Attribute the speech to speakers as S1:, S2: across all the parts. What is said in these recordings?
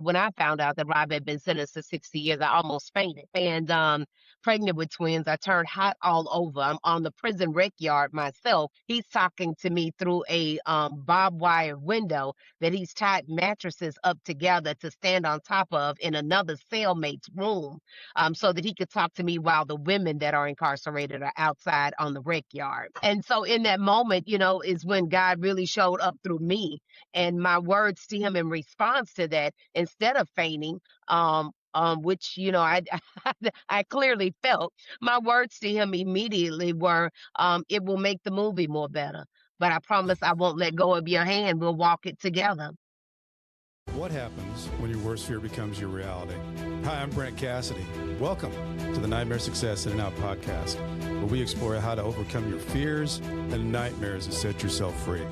S1: When I found out that Rob had been sentenced to 60 years, I almost fainted. And pregnant with twins, I turned hot all over. I'm on the prison rec yard myself. He's talking to me through a barbed wire window that he's tied mattresses up together to stand on top of in another cellmate's room, so that he could talk to me while the women that are incarcerated are outside on the rec yard. And so in that moment, is when God really showed up through me, and my words to him in response to that, instead of fainting, which I clearly felt, my words to him immediately were, "It will make the movie more better, but I promise I won't let go of your hand. We'll walk it together."
S2: What happens when your worst fear becomes your reality? Hi, I'm Brent Cassity. Welcome to the Nightmare Success In and Out podcast, where we explore how to overcome your fears and nightmares and set yourself free.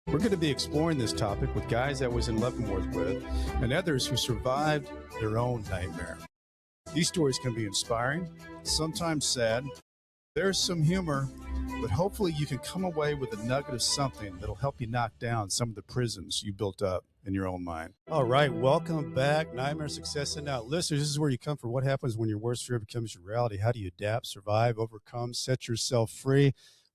S2: We're going to be exploring this topic with guys I was in Leavenworth with and others who survived their own nightmare. These stories can be inspiring, sometimes sad. There's some humor, but hopefully you can come away with a nugget of something that'll help you knock down some of the prisons you built up in your own mind. All right, welcome back. Nightmare Success and Out. Listeners, this is where you come for what happens when your worst fear becomes your reality. How do you adapt, survive, overcome, set yourself free?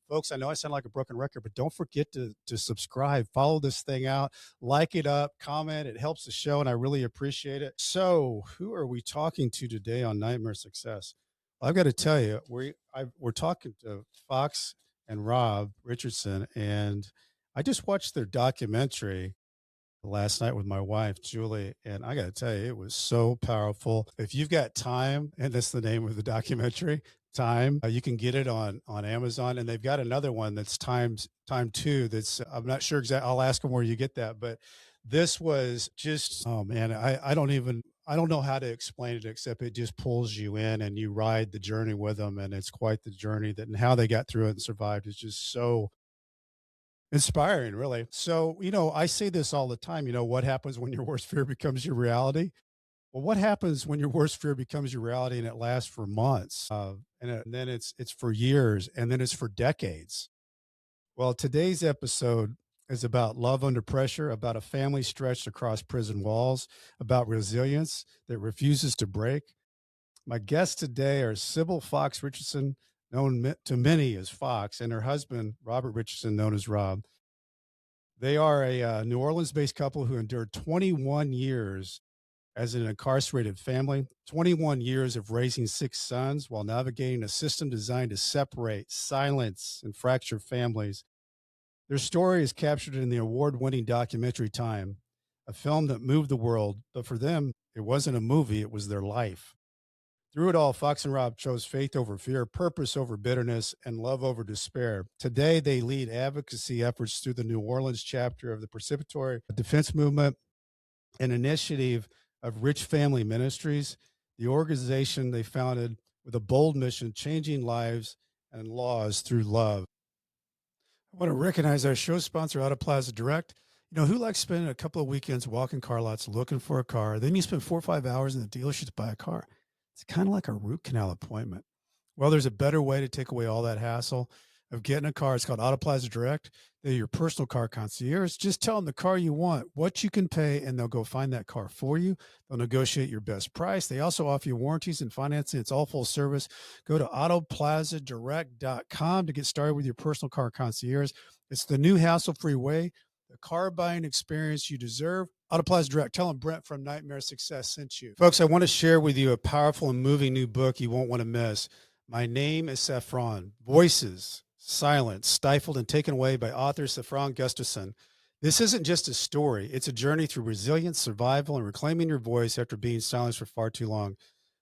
S2: Folks, I know I sound like a broken record, but don't forget to subscribe, follow this thing out, like it up, comment. It helps the show, and I really appreciate it. So who are we talking to today on Nightmare Success? I've got to tell you, we're talking to Fox and Rob Richardson, and I just watched their documentary last night with my wife, Julie, and I got to tell you, it was so powerful. If you've got time, and that's the name of the documentary, Time, you can get it on Amazon, and they've got another one that's Time 2. That's I'm not sure exactly. I'll ask them where you get that, but this was just, oh man, I don't know how to explain it except it just pulls you in and you ride the journey with them, and it's quite the journey and how they got through it and survived is just so inspiring, really. So, I say this all the time, what happens when your worst fear becomes your reality? Well, what happens when your worst fear becomes your reality and it lasts for months, and then it's for years, and then it's for decades? Well, today's episode is about love under pressure, about a family stretched across prison walls, about resilience that refuses to break. My guests today are Sibil Fox Richardson, known to many as Fox, and her husband, Robert Richardson, known as Rob. They are a New Orleans-based couple who endured 21 years as an incarcerated family, 21 years of raising 6 sons while navigating a system designed to separate, silence, and fracture families. Their story is captured in the award-winning documentary Time, a film that moved the world, but for them, it wasn't a movie, it was their life. Through it all, Fox and Rob chose faith over fear, purpose over bitterness, and love over despair. Today, they lead advocacy efforts through the New Orleans chapter of the Participatory Defense Movement, an initiative of Rich Family Ministries, the organization they founded with a bold mission, changing lives and laws through love. I want to recognize our show sponsor, Auto Plaza Direct. Who likes spending a couple of weekends walking car lots looking for a car? Then you spend 4 or 5 hours in the dealership to buy a car. It's kind of like a root canal appointment. Well, there's a better way to take away all that hassle of getting a car. It's called Auto Plaza Direct. They're your personal car concierge. Just tell them the car you want, what you can pay, and they'll go find that car for you. They'll negotiate your best price. They also offer you warranties and financing. It's all full service. Go to autoplazadirect.com to get started with your personal car concierge. It's the new hassle-free way, the car buying experience you deserve. Auto Plaza Direct. Tell them Brent from Nightmare Success sent you. Folks, I want to share with you a powerful and moving new book you won't want to miss. My Name is Saffron. Voices, silenced, stifled, and taken away by author Saffron Gustafson. This isn't just a story. It's a journey through resilience, survival, and reclaiming your voice after being silenced for far too long.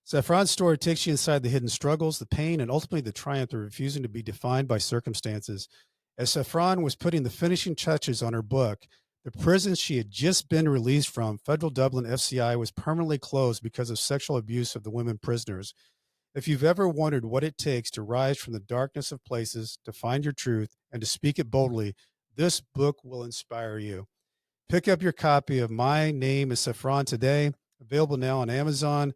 S2: Saffron's story takes you inside the hidden struggles, the pain, and ultimately the triumph of refusing to be defined by circumstances. As Saffron was putting the finishing touches on her book, the prison she had just been released from, Federal Dublin FCI, was permanently closed because of sexual abuse of the women prisoners. If you've ever wondered what it takes to rise from the darkness of places, to find your truth, and to speak it boldly, this book will inspire you. Pick up your copy of My Name is Saffron today, available now on Amazon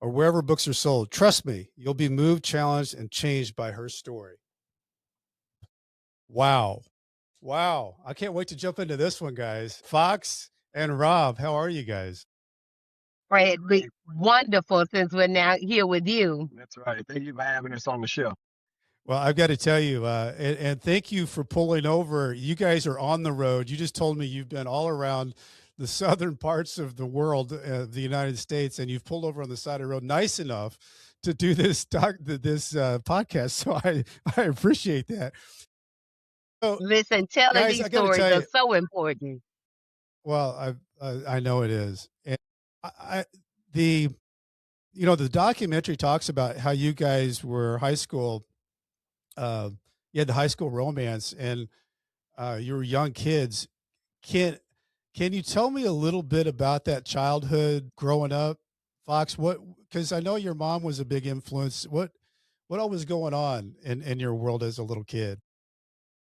S2: or wherever books are sold. Trust me, you'll be moved, challenged, and changed by her story. Wow. Wow. I can't wait to jump into this one, guys. Fox and Rob, how are you guys?
S1: Right, it'd be wonderful since we're now here with you.
S3: That's right. Thank you for having us on the show.
S2: Well, I've got to tell you, and thank you for pulling over. You guys are on the road. You just told me you've been all around the southern parts of the world, the United States, and you've pulled over on the side of the road nice enough to do this podcast. So I appreciate that. So,
S1: Listen, telling
S2: guys,
S1: these
S2: I got to
S1: stories
S2: tell
S1: are
S2: you.
S1: so important.
S2: Well, I know it is, and I the the documentary talks about how you guys were high school. You had the high school romance, and you were young kids. Can can you tell me a little bit about that childhood growing up, Fox? What, because I know your mom was a big influence. What all was going on in your world as a little kid?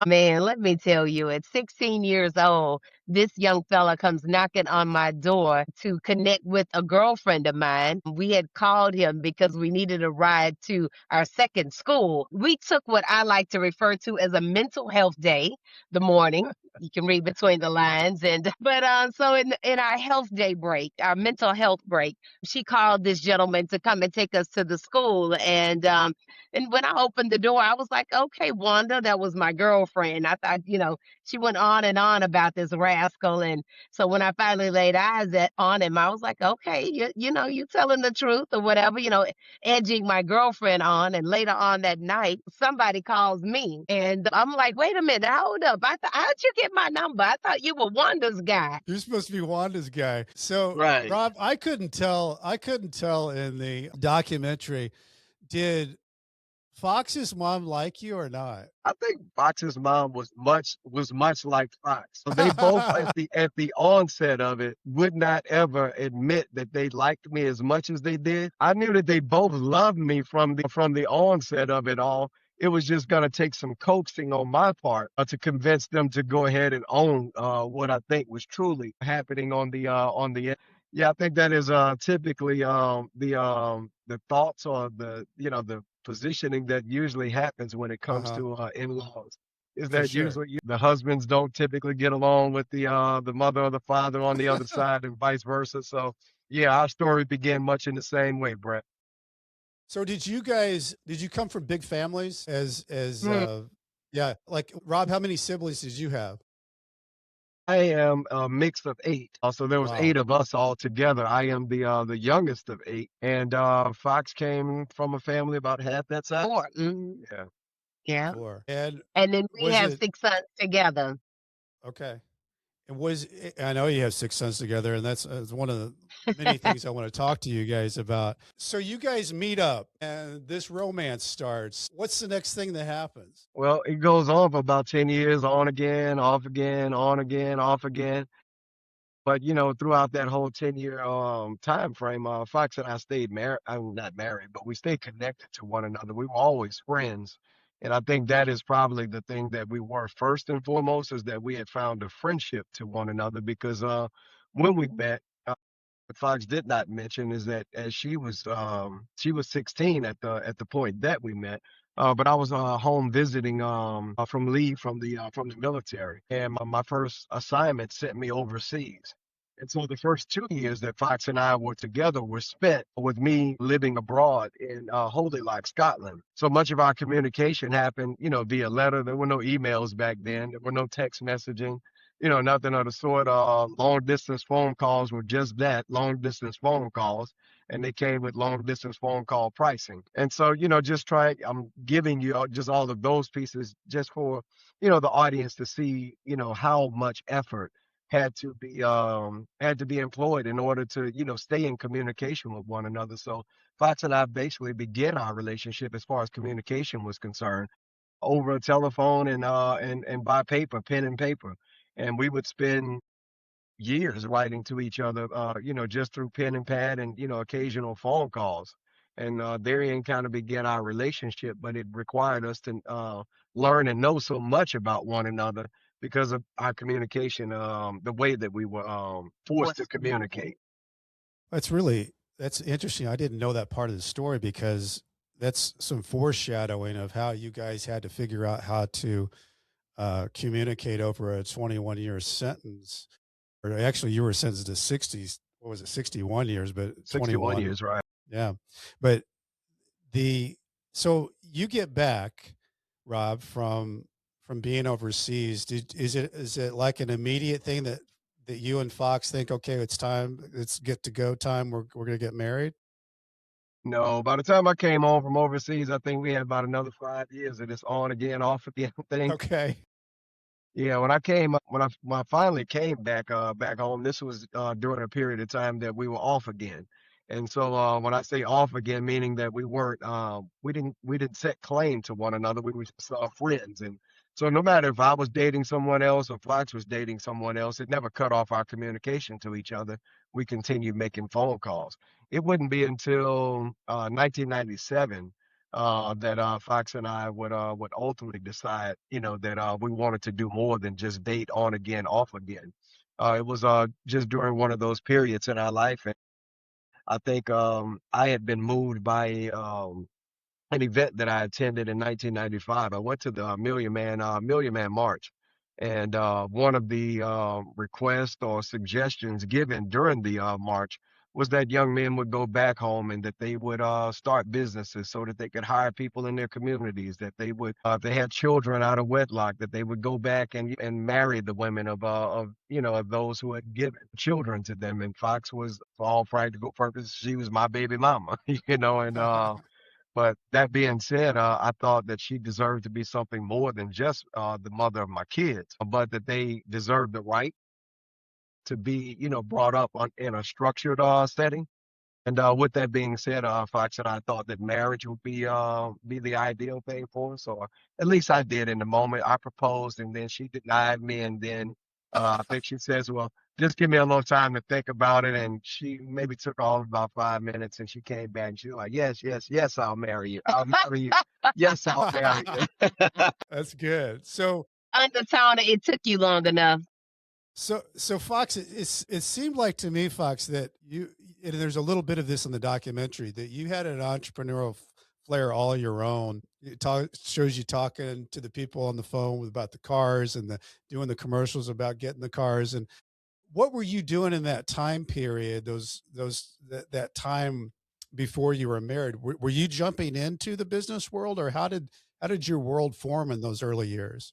S1: Man, let me tell you, at 16 years old, this young fella comes knocking on my door to connect with a girlfriend of mine. We had called him because we needed a ride to our second school. We took what I like to refer to as a mental health day, the morning. You can read between the lines, and but so in our health day break, our mental health break, she called this gentleman to come and take us to the school, and when I opened the door, I was like, okay, Wanda, that was my girlfriend. I thought, she went on and about this rascal. And so when I finally laid eyes on him, I was like, okay, you telling the truth or whatever, edging my girlfriend on. And later on that night, somebody calls me. And I'm like, wait a minute, hold up. How'd you get my number? I thought you were Wanda's guy.
S2: You're supposed to be Wanda's guy. So,
S3: Right.
S2: Rob, I couldn't tell. I couldn't tell in the documentary. Did Fox's mom like you or not?
S3: I think Fox's mom was much like Fox. So they both at the onset of it would not ever admit that they liked me as much as they did. I knew that they both loved me from the onset of it all. It was just gonna take some coaxing on my part to convince them to go ahead and own what I think was truly happening on the. Yeah, I think that is typically the thoughts or the positioning that usually happens when it comes
S2: Uh-huh.
S3: to in-laws. Is
S2: For
S3: that
S2: sure.
S3: usually the husbands don't typically get along with the mother or the father on the other side and vice versa. So yeah, our story began much in the same way, Brett.
S2: So did you come from big families as
S1: Hmm.
S2: yeah, like Rob, how many siblings did you have?
S3: I am a mix of eight. So there was eight
S2: Wow.
S3: of us all together. I am the youngest of eight, and Fox came from a family about half that size.
S1: 4. Mhm.
S3: Yeah.
S1: Yeah.
S2: Four. And
S1: And then we
S2: was
S1: have
S2: it
S1: 6 sons together.
S2: okay? And I know you have six sons together, and that's one of the many things I want to talk to you guys about. So you guys meet up, and this romance starts. What's the next thing that happens?
S3: Well, it goes on for about 10 years, on again, off again, on again, off again. But, throughout that whole 10-year time frame, Fox and I stayed married. I'm not married, but we stayed connected to one another. We were always friends. And I think that is probably the thing that we were first and foremost, is that we had found a friendship to one another because when we met, Fox did not mention is that as she was 16 at the point that we met. But I was home visiting from leave from the military, and my first assignment sent me overseas. And so the first 2 years that Fox and I were together were spent with me living abroad in Holy Loch, Scotland. So much of our communication happened, via letter. There were no emails back then. There were no text messaging, nothing of the sort. Long distance phone calls were just that, long distance phone calls, and they came with long distance phone call pricing. And so, I'm giving you just all of those pieces just for, the audience to see, how much effort had to be employed in order to, stay in communication with one another. So Fox and I basically began our relationship as far as communication was concerned over a telephone and by paper, pen and paper. And we would spend years writing to each other, just through pen and pad and, occasional phone calls. And therein kind of began our relationship, but it required us to learn and know so much about one another because of our communication, the way that we were forced to communicate.
S2: That's interesting. I didn't know that part of the story because that's some foreshadowing of how you guys had to figure out how to communicate over a 21-year sentence, or actually you were sentenced to 60 what was it, 61 years, but
S3: 61
S2: 21.
S3: years, right?
S2: Yeah. But the, so you get back, Rob, from being overseas. Is it like an immediate thing that you and Fox think, okay, it's time, it's get to go time. We're going to get married.
S3: No, by the time I came home from overseas, I think we had about another 5 years of this on again, off again thing.
S2: Okay.
S3: Yeah, when I finally came back home, this was during a period of time that we were off again. And so when I say off again, meaning that we didn't set claim to one another. We were just friends. And so no matter if I was dating someone else or Fox was dating someone else, it never cut off our communication to each other. We continued making phone calls. It wouldn't be until 1997 that Fox and I would ultimately decide, that we wanted to do more than just date on again, off again. It was just during one of those periods in our life, and I think I had been moved by an event that I attended in 1995. I went to the Million Man March, and one of the requests or suggestions given during the march was that young men would go back home and that they would start businesses so that they could hire people in their communities. That they would, if they had children out of wedlock, that they would go back and marry the women of those who had given children to them. And Fox was, for all practical purposes, she was my baby mama, and but that being said, I thought that she deserved to be something more than just the mother of my kids, but that they deserved the right to be, brought up in a structured setting. And with that being said, Fox and I thought that marriage would be the ideal thing for us. So at least I did in the moment. I proposed, and then she denied me, and then I think she says, "Well, just give me a little time to think about it." And she maybe took off about 5 minutes, and she came back, and she was like, "Yes, yes, yes, I'll marry you. I'll marry you. Yes, I'll marry you."
S2: That's good. So,
S1: Undertone, it took you long enough.
S2: so Fox, it seemed like to me, Fox, that and there's a little bit of this in the documentary, that you had an entrepreneurial flair all your own. Shows you talking to the people on the phone about the cars and doing the commercials about getting the cars. And what were you doing in that time period? That time before you were married, were you jumping into the business world, or how did your world form in those early years?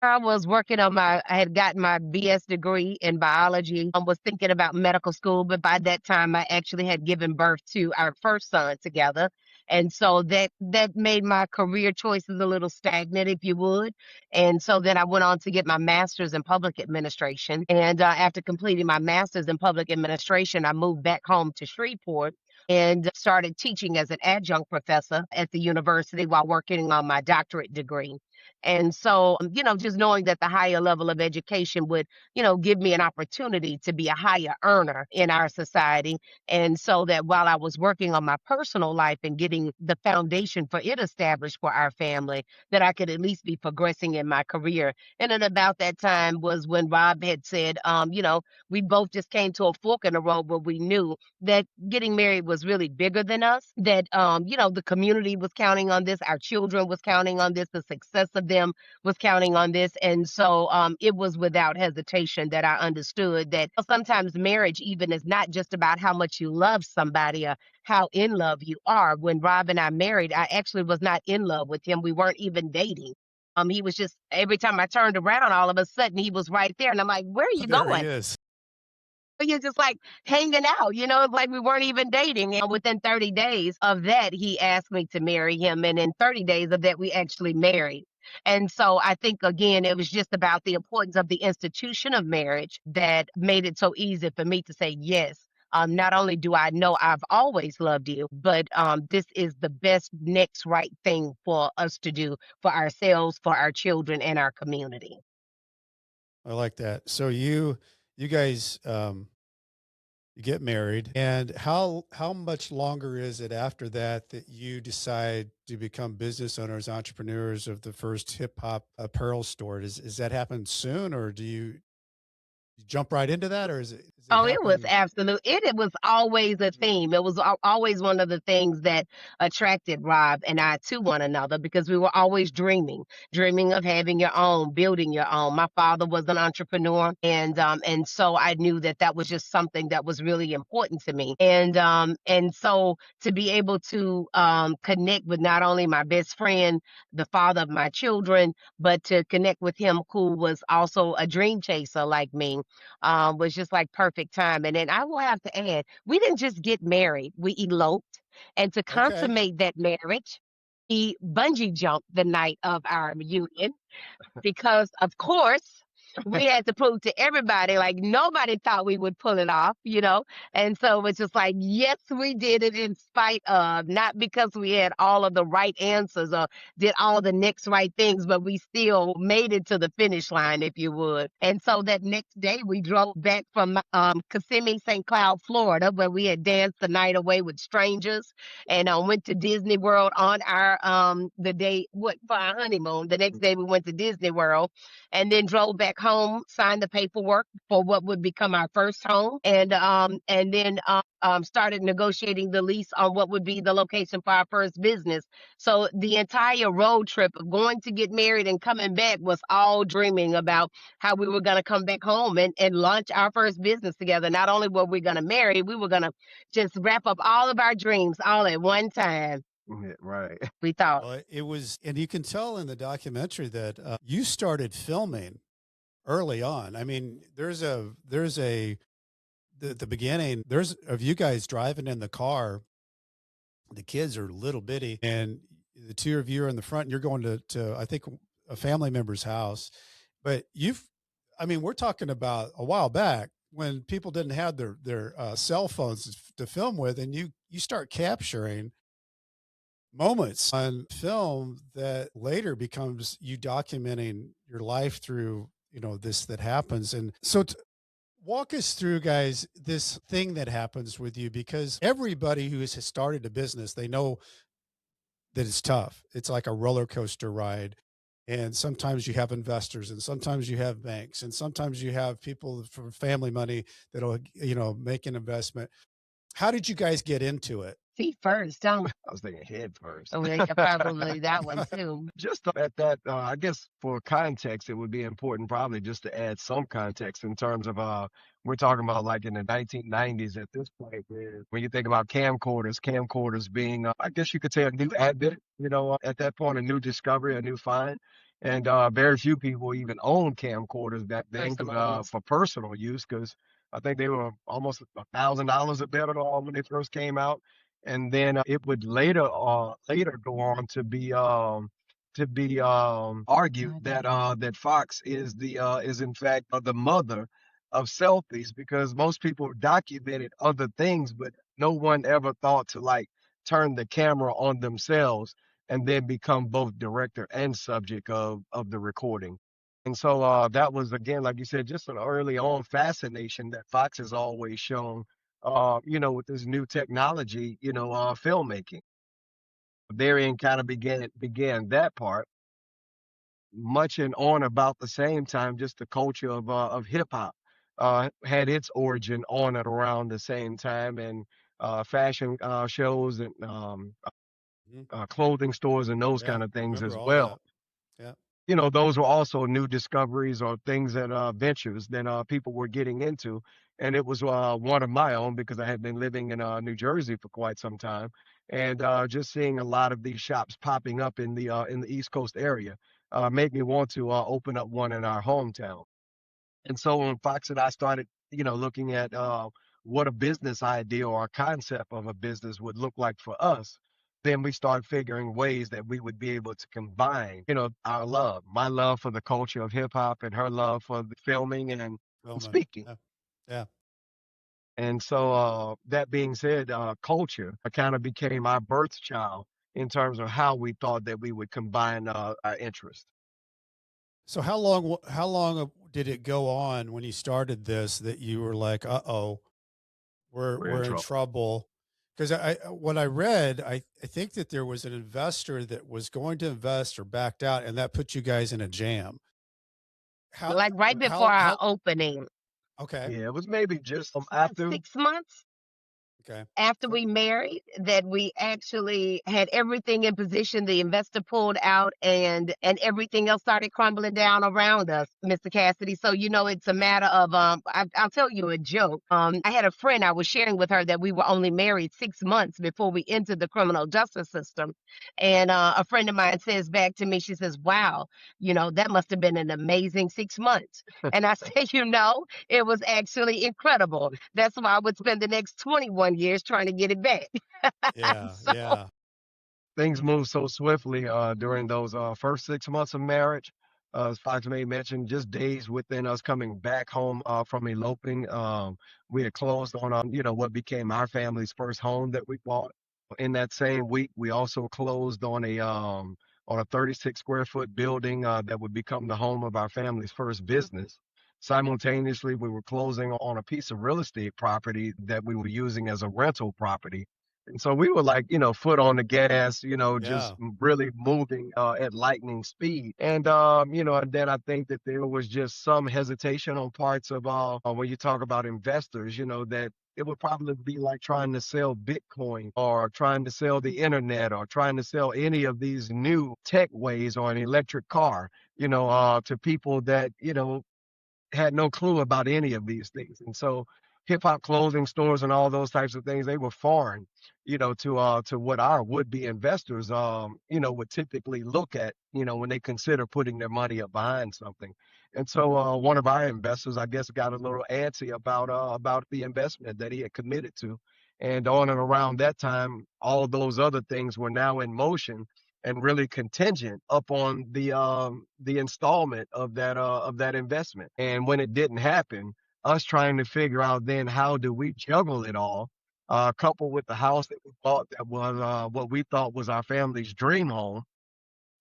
S1: I was working on I had gotten my BS degree in biology. I was thinking about medical school, but by that time I actually had given birth to our first son together. And so that made my career choices a little stagnant, if you would. And so then I went on to get my master's in public administration. And after completing my master's in public administration, I moved back home to Shreveport and started teaching as an adjunct professor at the university while working on my doctorate degree. And so, just knowing that the higher level of education would, give me an opportunity to be a higher earner in our society. And so that while I was working on my personal life and getting the foundation for it established for our family, that I could at least be progressing in my career. And then about that time was when Rob had said, we both just came to a fork in the road where we knew that getting married was really bigger than us, that, the community was counting on this, our children was counting on this, the success of them was counting on this. And so it was without hesitation that I understood that sometimes marriage even is not just about how much you love somebody or how in love you are. When Rob and I married, I actually was not in love with him. We weren't even dating. He was just every time I turned around, all of a sudden he was right there. And I'm like, where are you
S2: There he
S1: going?
S2: is.
S1: You're just like hanging out, like we weren't even dating. And within 30 days of that, he asked me to marry him. And in 30 days of that, we actually married. And so I think, again, it was just about the importance of the institution of marriage that made it so easy for me to say yes. Not only do I know I've always loved you, but this is the best next right thing for us to do for ourselves, for our children, and our community.
S2: I like that. So you guys you get married, and how much longer is it after that that you decide to become business owners, entrepreneurs of the first hip hop apparel store? Is that happen soon, or do you? You jump right into that, or is it
S1: Oh, it was
S2: happen?
S1: absolute it was always a theme. It was always one of the things that attracted Rob and I to one another because we were always dreaming of having your own, building your own. My father was an entrepreneur, and so I knew that that was just something that was really important to me. And so to be able to connect with not only my best friend, the father of my children, but to connect with him who was also a dream chaser like me, was just like perfect time. And then I will have to add, we didn't just get married, we eloped. And to
S2: Okay.
S1: consummate that marriage, he bungee jumped the night of our union because of course we had to prove to everybody like nobody thought we would pull it off, you know. And so it's just like yes we did it in spite of, not because we had all of the right answers or did all the next right things, but we still made it to the finish line, if you would. And so that next day we drove back from Kissimmee, St. Cloud, Florida, where we had danced the night away with strangers, and went to Disney World on our the day what for our honeymoon. The next day we went to Disney World, and then drove back home, signed the paperwork for what would become our first home, and then started negotiating the lease on what would be the location for our first business. So the entire road trip of going to get married and coming back was all dreaming about how we were going to come back home and launch our first business together. Not only were we going to marry, we were going to just wrap up all of our dreams all at one time.
S3: Yeah, right.
S1: We thought.
S2: Well, it was, and you can tell in the documentary that you started filming early on. I mean, the beginning, there's of you guys driving in the car. The kids are little bitty, and the two of you are in the front, and you're going to I think a family member's house. But I mean, we're talking about a while back when people didn't have their cell phones to film with, and you start capturing moments on film that later becomes you documenting your life through, this that happens. And so walk us through, guys, this thing that happens with you, because everybody who has started a business, they know that it's tough. It's like a roller coaster ride. And sometimes you have investors, and sometimes you have banks, and sometimes you have people from family money that'll, make an investment. How did you guys get into it?
S1: Feet first, don't.
S3: I was thinking head first.
S1: Oh, yeah, probably that one too.
S3: Just at that, I guess for context, it would be important probably just to add some context in terms of we're talking about like in the 1990s at this point, when you think about camcorders being, I guess you could say a new advent, at that point, a new discovery, a new find. And very few people even own camcorders back then for personal use, because I think they were almost $1,000 a bit when they first came out. And then it would later go on to be argued that Fox is in fact the mother of selfies, because most people documented other things, but no one ever thought to like turn the camera on themselves and then become both director and subject of the recording. And so that was, again, like you said, just an early on fascination that Fox has always shown, with this new technology, filmmaking. Therein kind of began that part. Much and on about the same time, just the culture of hip hop had its origin on and around the same time, and fashion shows and clothing stores and those kind of things as well.
S2: Yeah.
S3: Those were also new discoveries or things that ventures that people were getting into. And it was one of my own, because I had been living in New Jersey for quite some time, and just seeing a lot of these shops popping up in the East Coast area made me want to open up one in our hometown. And so when Fox and I started, looking at what a business idea or a concept of a business would look like for us, then we start figuring ways that we would be able to combine, my love for the culture of hip hop and her love for the filming and speaking.
S2: Yeah.
S3: And so that being said, culture kind of became our birth child in terms of how we thought that we would combine our interests.
S2: So how long did it go on when you started this that you were like, uh-oh, we're in trouble? Because what I read, I think that there was an investor that was going to invest or backed out, and that put you guys in a jam.
S1: Like right before our opening,
S2: Okay.
S3: Yeah, it was maybe just
S1: about
S3: after.
S1: 6 months
S2: Okay.
S1: after
S2: So
S1: we married that we actually had everything in position. The investor pulled out, and everything else started crumbling down around us, Mr. Cassidy. So it's a matter of I'll tell you a joke. I had a friend, I was sharing with her that we were only married 6 months before we entered the criminal justice system, and a friend of mine says back to me, she says, "Wow, that must have been an amazing 6 months." And I said, it was actually incredible. That's why I would spend the next 21 years trying to get it back.
S2: yeah,
S1: So
S2: yeah,
S3: Things moved so swiftly during those first 6 months of marriage. As Fox may mention, just days within us coming back home from eloping, we had closed on what became our family's first home that we bought. In that same week, we also closed on a 36 square foot building that would become the home of our family's first business. Simultaneously, we were closing on a piece of real estate property that we were using as a rental property, and so we were like, foot on the gas, just
S2: yeah.
S3: really moving at lightning speed. And then I think that there was just some hesitation on parts of when you talk about investors, that it would probably be like trying to sell Bitcoin or trying to sell the internet or trying to sell any of these new tech ways or an electric car, to people that, had no clue about any of these things. And so hip hop clothing stores and all those types of things, they were foreign, to what our would be investors would typically look at, when they consider putting their money up behind something. And so one of our investors, I guess, got a little antsy about the investment that he had committed to. And on and around that time, all of those other things were now in motion and really contingent upon the installment of that investment. And when it didn't happen, us trying to figure out then how do we juggle it all, coupled with the house that we bought that was what we thought was our family's dream home.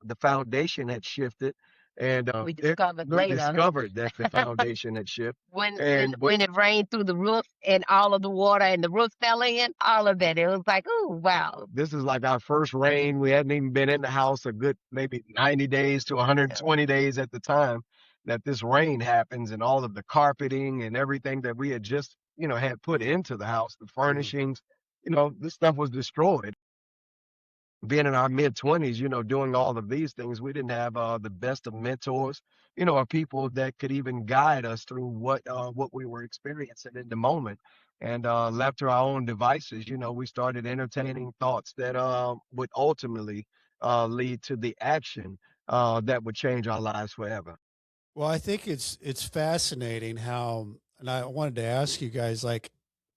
S3: The foundation had shifted, and
S1: we
S3: it
S1: discovered
S3: we
S1: later
S3: discovered that the foundation had shifted,
S1: when when
S3: and
S1: when it rained through the roof and all of the water and the roof fell in, all of that. It was like, oh wow.
S3: this is like our first rain. We hadn't even been in the house a good maybe 90 days to
S1: Yeah.
S3: 120 days at the time that this rain happens, and all of the carpeting and everything that we had just, had put into the house, the
S2: Mm.
S3: furnishings, this stuff was destroyed. Being in our mid 20s, doing all of these things, we didn't have the best of mentors, or people that could even guide us through what we were experiencing in the moment. And left to our own devices, we started entertaining thoughts that would ultimately lead to the action that would change our lives forever.
S2: Well, I think it's fascinating how, and I wanted to ask you guys, like,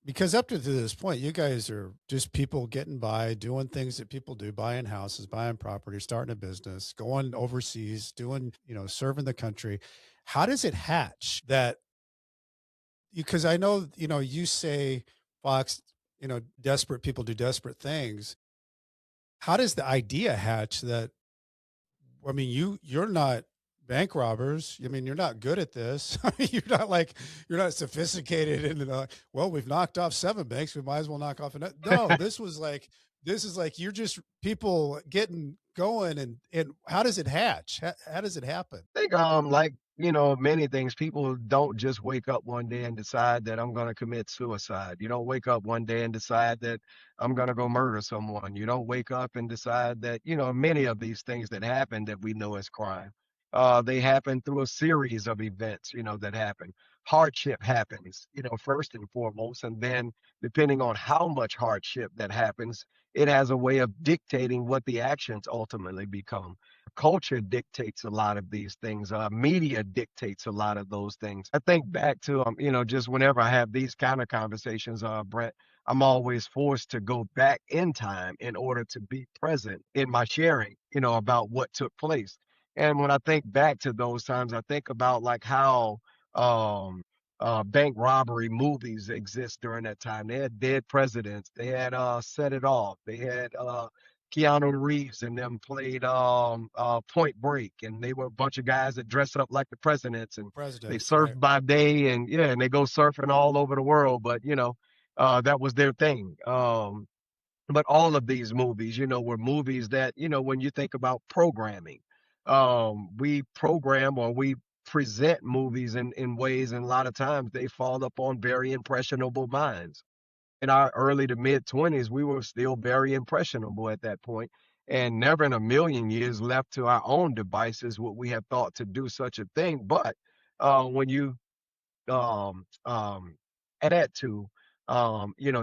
S2: because up to this point, you guys are just people getting by, doing things that people do, buying houses, buying property, starting a business, going overseas, doing, serving the country. How does it hatch that? Because I know, you say, Fox, desperate people do desperate things. How does the idea hatch that, I mean, you're not bank robbers. I mean, you're not good at this. I mean, you're not sophisticated and well, we've knocked off 7 banks. We might as well knock off another. No, this is like you're just people getting going, and how does it hatch? How does it happen?
S3: I think like many things, people don't just wake up one day and decide that I'm going to commit suicide. You don't wake up one day and decide that I'm going to go murder someone. You don't wake up and decide that, many of these things that happen that we know as crime, they happen through a series of events, that happen. Hardship happens, first and foremost, and then depending on how much hardship that happens, it has a way of dictating what the actions ultimately become. Culture dictates a lot of these things. Media dictates a lot of those things. I think back to just whenever I have these kind of conversations, Brent, I'm always forced to go back in time in order to be present in my sharing, about what took place. And when I think back to those times, I think about like how um bank robbery movies exist during that time. They had Dead Presidents. They had Set It Off. They had Keanu Reeves and them played Point Break, and they were a bunch of guys that dressed up like the presidents, and they
S2: Presidents, right?
S3: surfed by day, and yeah, and they go surfing all over the world. But that was their thing. But all of these movies, were movies that, when you think about programming, we program or we present movies in ways, and a lot of times they fall upon very impressionable minds. In our early to mid 20s, we were still very impressionable at that point, and never in a million years left to our own devices would we have thought to do such a thing. But when you add to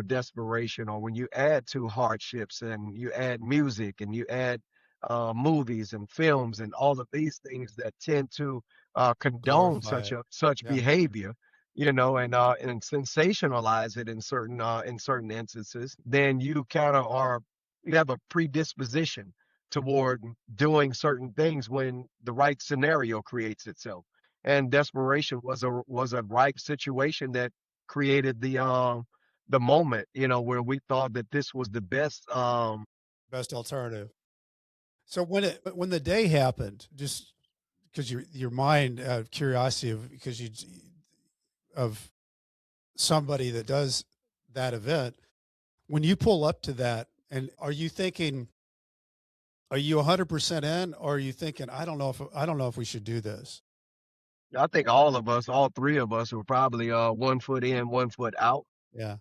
S3: desperation, or when you add to hardships and you add music and you add movies and films and all of these things that tend to condone
S2: Glorify it.
S3: such
S2: Yeah.
S3: behavior, and sensationalize it in certain instances, then you have a predisposition toward doing certain things when the right scenario creates itself. And desperation was a ripe situation that created the moment, where we thought that this was the
S2: Best alternative. So when the day happened, just because your mind out of curiosity because of somebody that does that event, when you pull up to that, and are you 100% in, or are you thinking, I don't know if we should do this?
S3: I think all three of us were probably 1 foot in, 1 foot out.
S2: Yeah.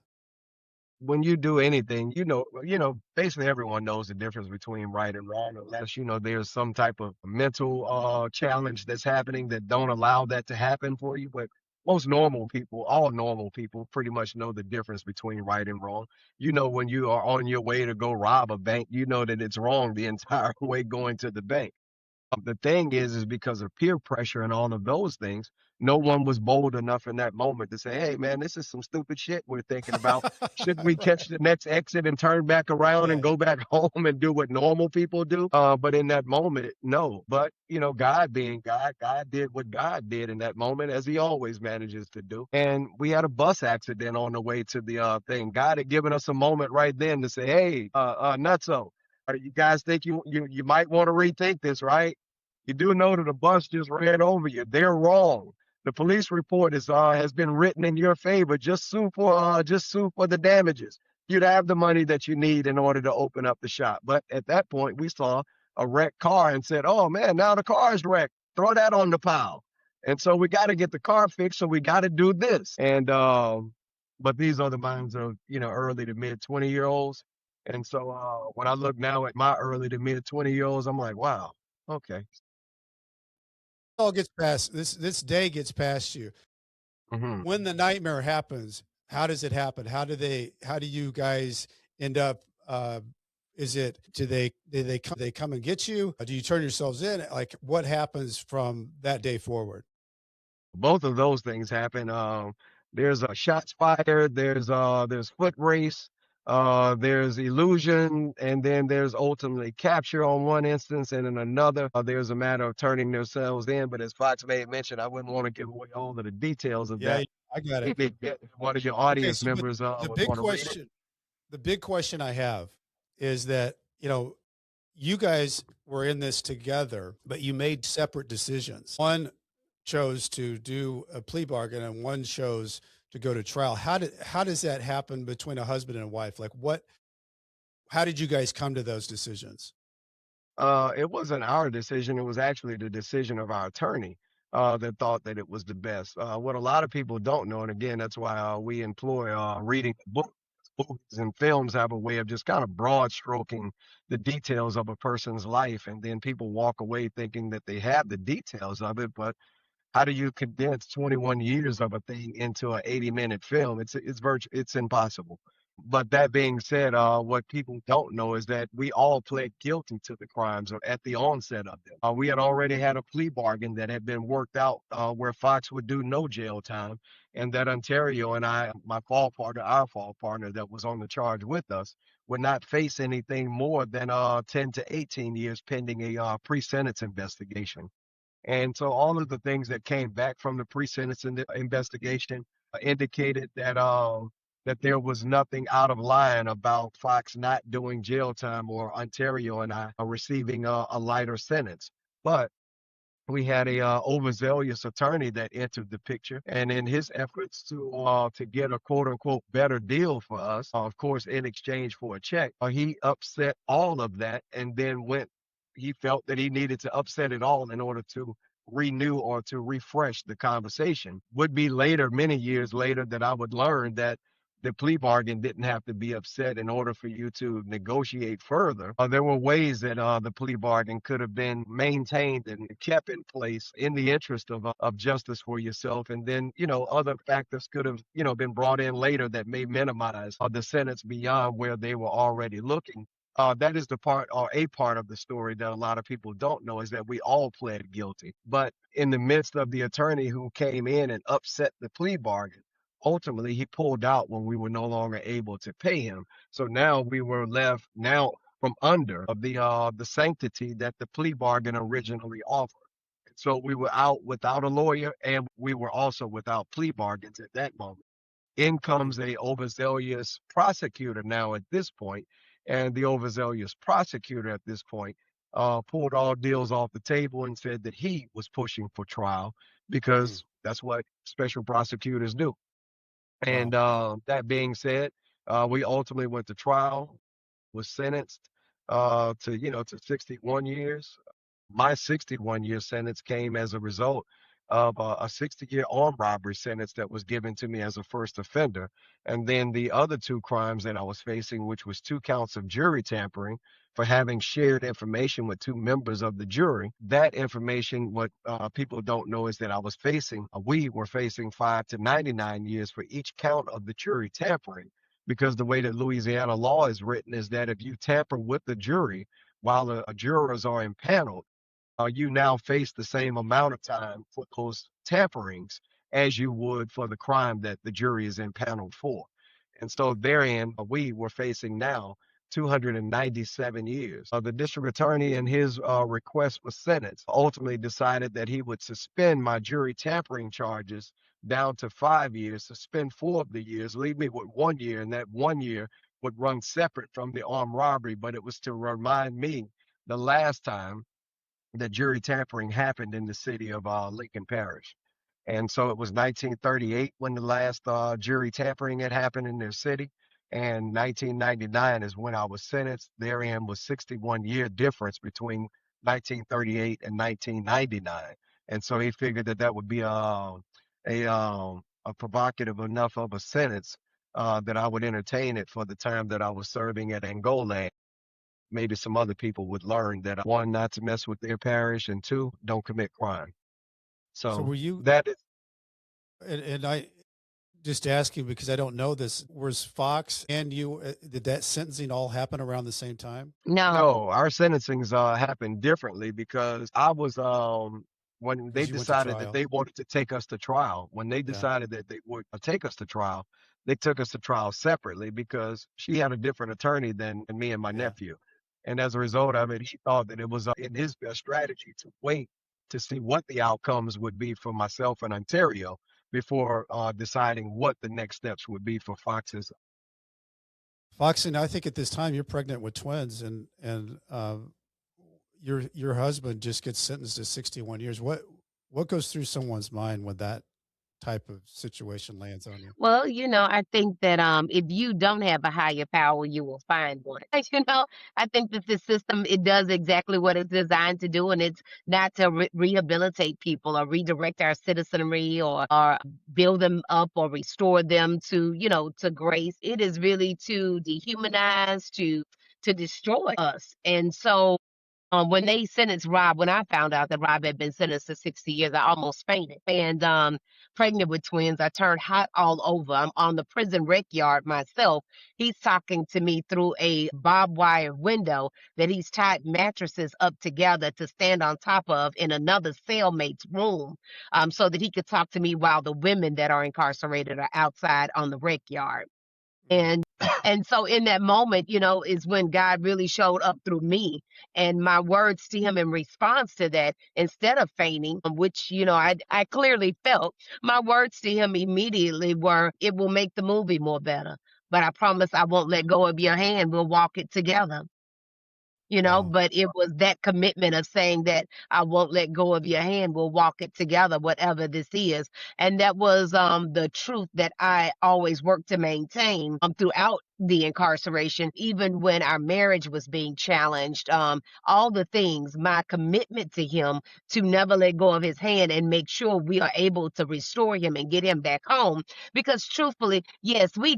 S3: When you do anything, basically everyone knows the difference between right and wrong, unless there's some type of mental challenge that's happening that don't allow that to happen for you. But most normal people, all normal people, pretty much know the difference between right and wrong. When you are on your way to go rob a bank, you know that it's wrong the entire way going to the bank. The thing is because of peer pressure and all of those things, no one was bold enough in that moment to say, hey, man, this is some stupid shit we're thinking about. Should we catch the next exit and turn back around and
S2: Right.
S3: go back home and do what normal people do? But in that moment, no. But, God being God, God did what God did in that moment, as he always manages to do. And we had a bus accident on the way to the thing. God had given us a moment right then to say, hey, nutso, you guys think you might want to rethink this, right? You do know that a bus just ran over you. They're wrong. The police report has been written in your favor. Just sue for the damages. You'd have the money that you need in order to open up the shop. But at that point, we saw a wrecked car and said, "Oh man, now the car is wrecked. Throw that on the pile." And so we got to get the car fixed. So we got to do this. And but these are the minds of early to mid 20-year-olds. And so when I look now at my early to mid 20-year-olds, I'm like, wow, okay.
S2: All gets past this day gets past you.
S3: Mm-hmm.
S2: When the nightmare happens, how does it happen? How do you guys end up, do they come and get you? Do you turn yourselves in? Like, what happens from that day forward?
S3: Both of those things happen. There's shots fired, there's foot race, there's illusion, and then there's ultimately capture on one instance, and in another, there's a matter of turning themselves in. But as Fox made mention, I wouldn't want to give away all of the details of
S2: Yeah,
S3: that.
S2: I got it.
S3: If one of your audience
S2: So
S3: members
S2: the
S3: would
S2: big
S3: want to read it.
S2: question, the big question I have is that, you guys were in this together, but you made separate decisions. One chose to do a plea bargain and one chose to go to trial. How does that happen between a husband and a wife? Like how did you guys come to those decisions?
S3: It wasn't our decision. It was actually the decision of our attorney that thought that it was the best. What a lot of people don't know, and again, that's why we employ reading books. Movies and films have a way of just kind of broad stroking the details of a person's life, and then people walk away thinking that they have the details of it. But how do you condense 21 years of a thing into an 80-minute film? It's impossible. But that being said, what people don't know is that we all pled guilty to the crimes at the onset of them. We had already had a plea bargain that had been worked out where Fox would do no jail time, and that Ontario and our fall partner that was on the charge with us, would not face anything more than 10 to 18 years pending a pre-sentence investigation. And so all of the things that came back from the pre-sentence investigation indicated that there was nothing out of line about Fox not doing jail time or Ontario and I receiving a lighter sentence. But we had a overzealous attorney that entered the picture, and in his efforts to get a quote unquote better deal for us, of course, in exchange for a check, he upset all of that, and then he felt that he needed to upset it all in order to renew or to refresh the conversation. Would be later, many years later, that I would learn that the plea bargain didn't have to be upset in order for you to negotiate further. There were ways that the plea bargain could have been maintained and kept in place in the interest of justice for yourself. And then, other factors could have, been brought in later that may minimize the sentence beyond where they were already looking. That is the part or a part of the story that a lot of people don't know is that we all pled guilty. But in the midst of the attorney who came in and upset the plea bargain, ultimately he pulled out when we were no longer able to pay him. So now we were left now from under of the sanctity that the plea bargain originally offered. So we were out without a lawyer and we were also without plea bargains at that moment. In comes a overzealous prosecutor now at this point, and the overzealous prosecutor at this point pulled all deals off the table and said that he was pushing for trial because that's what special prosecutors do. And that being said, we ultimately went to trial, was sentenced to 61 years. My 61-year sentence came as a result of a 60-year armed robbery sentence that was given to me as a first offender. And then the other two crimes that I was facing, which was 2 counts of jury tampering for having shared information with 2 members of the jury. That information, what people don't know is that we were facing 5 to 99 years for each count of the jury tampering. Because the way that Louisiana law is written is that if you tamper with the jury while the jurors are impaneled, you now face the same amount of time for those tamperings as you would for the crime that the jury is impaneled for. And so therein, we were facing now 297 years. The district attorney in his request for sentence ultimately decided that he would suspend my jury tampering charges down to 5 years, suspend 4 of the years, leave me with 1 year, and that 1 year would run separate from the armed robbery, but it was to remind me the last time that jury tampering happened in the city of Lincoln Parish. And so it was 1938 when the last jury tampering had happened in their city. And 1999 is when I was sentenced. Therein was 61-year difference between 1938 and 1999. And so he figured that that would be a provocative enough of a sentence that I would entertain it for the time that I was serving at Angola. Maybe some other people would learn that 1, not to mess with their parish, and 2, don't commit crime.
S2: So were you
S3: that is,
S2: and I just ask you because I don't know this, was Fox and you, did that sentencing all happen around the same time?
S3: no, our sentencings happened differently because I was when they
S2: Because you went to
S3: decided that
S2: trial.
S3: they wanted to take us to trial, when they decided that they would take us to trial, they took us to trial separately because she had a different attorney than me and my
S2: Yeah.
S3: nephew. And as a result of it, he thought that it was in his best strategy to wait to see what the outcomes would be for myself in Ontario before deciding what the next steps would be for Fox's.
S2: Fox, and I think at this time you're pregnant with twins, and your husband just gets sentenced to 61 years. What goes through someone's mind when that type of situation lands on you?
S1: Well, I think that if you don't have a higher power, you will find one. I think that the system, it does exactly what it's designed to do, and it's not to rehabilitate people or redirect our citizenry or build them up or restore them to grace. It is really to dehumanize, to destroy us. And so when they sentenced Rob, when I found out that Rob had been sentenced to 60 years, I almost fainted. And pregnant with twins, I turned hot all over. I'm on the prison rec yard myself. He's talking to me through a barbed wire window that he's tied mattresses up together to stand on top of in another cellmate's room, so that he could talk to me while the women that are incarcerated are outside on the rec yard. And so in that moment, is when God really showed up through me, and my words to him in response to that, instead of fainting, which, I clearly felt, my words to him immediately were, it will make the movie more better, but I promise I won't let go of your hand. We'll walk it together.
S2: Wow.
S1: But it was that commitment of saying that I won't let go of your hand. We'll walk it together, whatever this is. And that was the truth that I always work to maintain throughout the incarceration, even when our marriage was being challenged, all the things, my commitment to him to never let go of his hand and make sure we are able to restore him and get him back home. Because truthfully, yes, we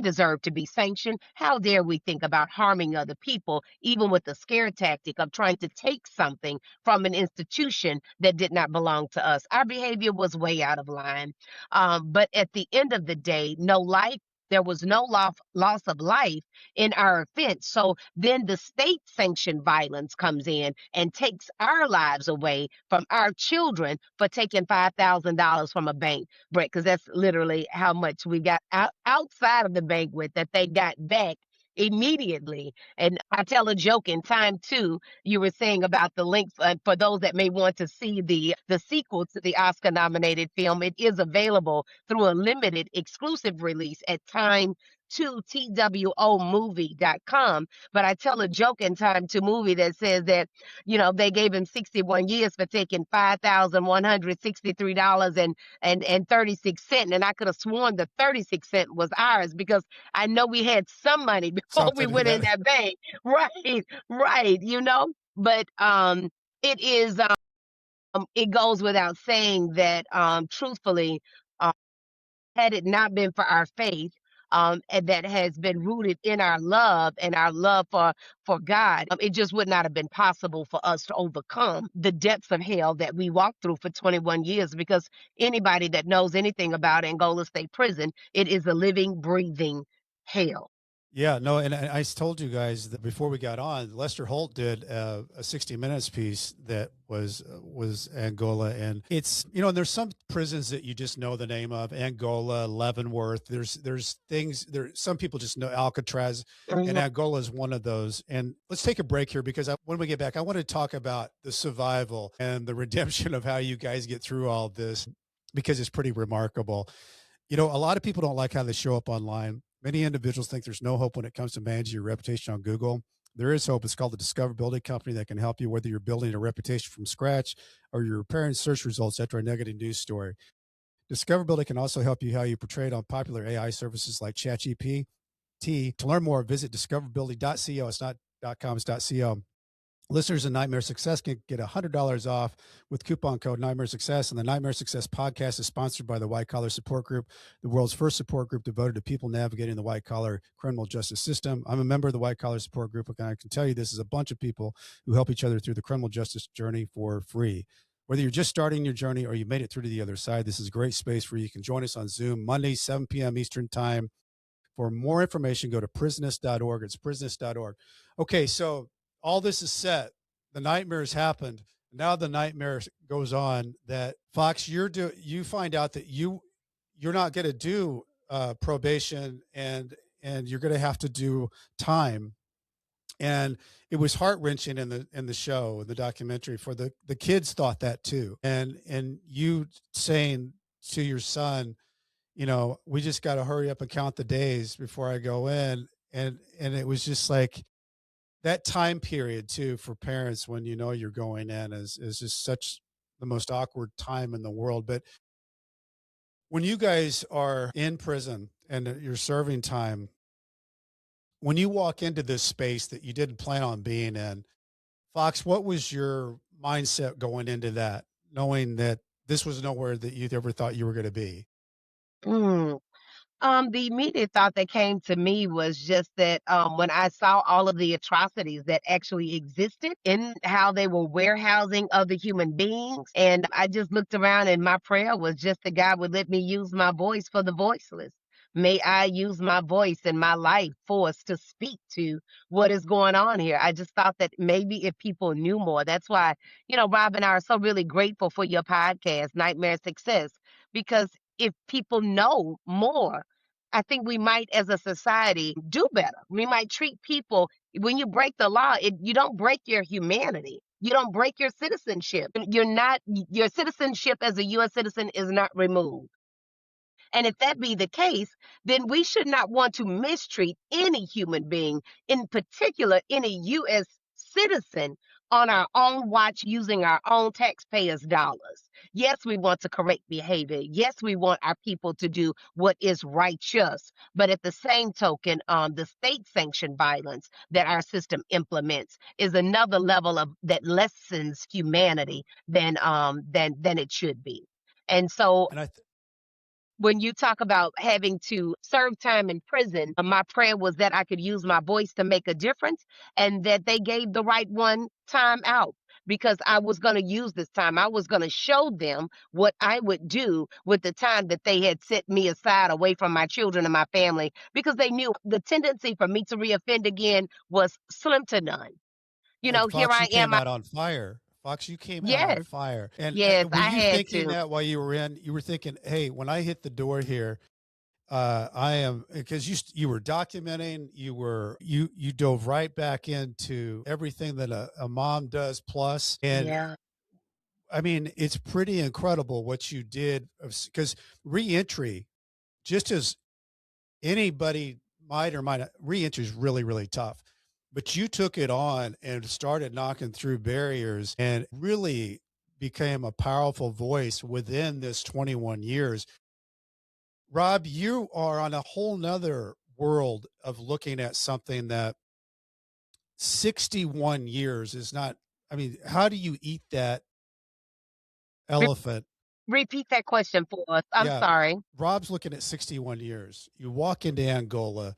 S1: deserve to be sanctioned. How dare we think about harming other people, even with the scare tactic of trying to take something from an institution that did not belong to us? Our behavior was way out of line. But at the end of the day, no life. There was no loss of life in our offense. So then the state sanctioned violence comes in and takes our lives away from our children for taking $5,000 from a bank, Brett, because that's literally how much we got outside of the bank with that they got back immediately. And I tell a joke in time too. You were saying about the links for those that may want to see the sequel to the Oscar nominated film. It is available through a limited exclusive release at time to twomovie.com. But I tell a joke in time to movie that says that, they gave him 61 years for taking $5,163 and 36 cents. And I could have sworn the 36 cent was ours because I know we had some money before we
S2: Something,
S1: went in
S2: yeah.
S1: that bank. Right, right, But it is it goes without saying that truthfully, uh, had it not been for our faith, and that has been rooted in our love and our love for God, it just would not have been possible for us to overcome the depths of hell that we walked through for 21 years. Because anybody that knows anything about Angola State Prison, it is a living, breathing hell.
S2: Yeah, no, and I told you guys that before we got on, Lester Holt did a 60 Minutes piece that was Angola, and it's and there's some prisons that you just know the name of, Angola, Leavenworth. There's things there. Some people just know Alcatraz, and Angola is one of those. And let's take a break here because when we get back, I want to talk about the survival and the redemption of how you guys get through all this because it's pretty remarkable. A lot of people don't like how they show up online. Many individuals think there's no hope when it comes to managing your reputation on Google. There is hope. It's called the Discoverability Company that can help you, whether you're building a reputation from scratch or you're repairing search results after a negative news story. Discoverability can also help you how you portray it on popular AI services like ChatGPT. To learn more, visit discoverability.co. It's not .com, it's .co. Listeners of Nightmare Success can get $100 off with coupon code Nightmare Success. And the Nightmare Success podcast is sponsored by the White Collar Support Group, the world's first support group devoted to people navigating the white collar criminal justice system. I'm a member of the White Collar Support Group, and I can tell you this is a bunch of people who help each other through the criminal justice journey for free. Whether you're just starting your journey or you made it through to the other side, this is a great space for you. You can join us on Zoom Monday, 7 p.m. Eastern Time. For more information, go to prisonist.org. It's prisonist.org. Okay, so all this is set. The nightmares happened. Now the nightmare goes on that Fox, you find out that you're not going to do probation and you're going to have to do time. And it was heart wrenching in the show, the documentary. For the kids thought that too. And you saying to your son, we just got to hurry up and count the days before I go in. And it was just like that time period too, for parents when you're going in is just such the most awkward time in the world. But when you guys are in prison and you're serving time, when you walk into this space that you didn't plan on being in, Fox, what was your mindset going into that, knowing that this was nowhere that you ever thought you were going to be?
S1: Mm. The immediate thought that came to me was just that when I saw all of the atrocities that actually existed in how they were warehousing other human beings, and I just looked around and my prayer was just that God would let me use my voice for the voiceless. May I use my voice and my life force to speak to what is going on here. I just thought that maybe if people knew more, that's why, Rob and I are so really grateful for your podcast, Nightmare Success, because if people know more, I think we might, as a society, do better. We might treat people, when you break the law, you don't break your humanity. You don't break your citizenship. Your citizenship as a U.S. citizen is not removed. And if that be the case, then we should not want to mistreat any human being, in particular, any U.S. citizen on our own watch using our own taxpayers' dollars. Yes, we want to correct behavior. Yes, we want our people to do what is righteous. But at the same token, the state sanctioned violence that our system implements is another level of that lessens humanity than it should be. And so
S2: And
S1: when you talk about having to serve time in prison, my prayer was that I could use my voice to make a difference and that they gave the right one time out because I was going to use this time. I was going to show them what I would do with the time that they had set me aside away from my children and my family because they knew the tendency for me to reoffend again was slim to none.
S2: And
S1: Here
S2: Fox,
S1: I
S2: you
S1: am.
S2: came out on fire. Fox, you came out on
S1: Yes,
S2: fire. And
S1: yes,
S2: were
S1: I
S2: you
S1: had
S2: thinking
S1: to.
S2: that while you were in? You were thinking, hey, when I hit the door here, I am, because you were documenting, you dove right back into everything that a mom does plus, and
S1: Yeah.
S2: I mean, it's pretty incredible what you did, because reentry, just as anybody might or might not, reentry is really, really tough. But you took it on and started knocking through barriers and really became a powerful voice within this 21 years. Rob, you are on a whole nother world of looking at something that 61 years is not. I mean, how do you eat that
S1: Re-
S2: elephant?
S1: Repeat that question for us. I'm
S2: Yeah.
S1: sorry.
S2: Rob's looking at 61 years. You walk into Angola.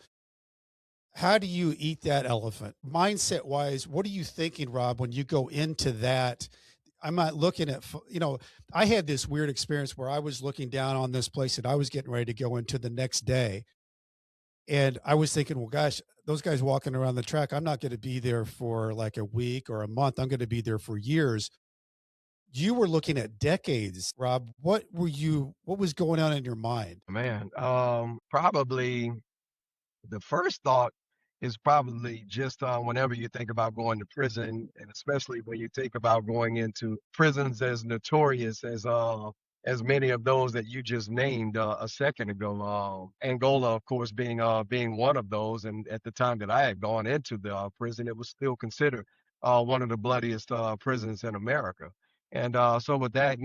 S2: How do you eat that elephant? Mindset wise, what are you thinking, Rob, when you go into that? I'm not looking at, I had this weird experience where I was looking down on this place and I was getting ready to go into the next day. And I was thinking, well, gosh, those guys walking around the track, I'm not going to be there for like a week or a month. I'm going to be there for years. You were looking at decades, Rob. What was going on in your mind?
S3: Man, probably the first thought is probably just whenever you think about going to prison, and especially when you think about going into prisons as notorious as many of those that you just named a second ago. Angola, of course, being one of those, and at the time that I had gone into the prison, it was still considered one of the bloodiest prisons in America. And so with that,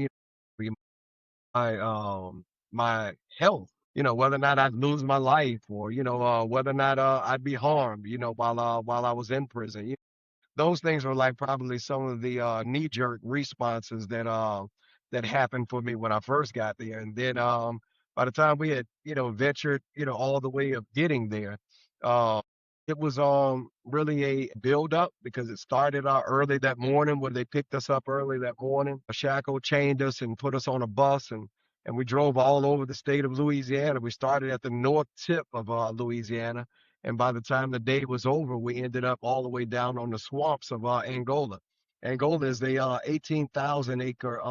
S3: my my health, whether or not I'd lose my life or, whether or not I'd be harmed, while I was in prison. Those things were like probably some of the knee-jerk responses that happened for me when I first got there. And then by the time we had, ventured, all the way of getting there, uh it was really a build up because it started early that morning when they picked us up early that morning. Shackled, chained us and put us on a bus, and we drove all over the state of Louisiana. We started at the north tip of Louisiana, and by the time the day was over, we ended up all the way down on the swamps of Angola. Angola is a 18,000 acre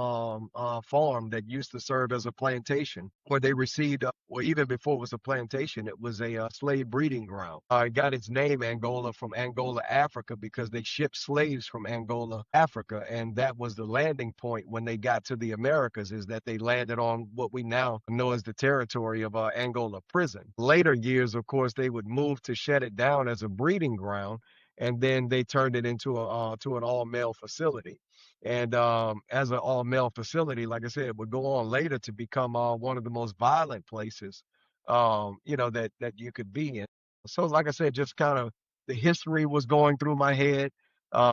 S3: farm that used to serve as a plantation where they received, well, even before it was a plantation, it was a slave breeding ground. It got its name Angola from Angola, Africa, because they shipped slaves from Angola, Africa. And that was the landing point when they got to the Americas, is that they landed on what we now know as the territory of Angola Prison. Later years, of course, they would move to shut it down as a breeding ground, and then they turned it into to an all male facility. And as an all male facility, like I said, it would go on later to become one of the most violent places, that you could be in. So, like I said, just kind of the history was going through my head. Uh,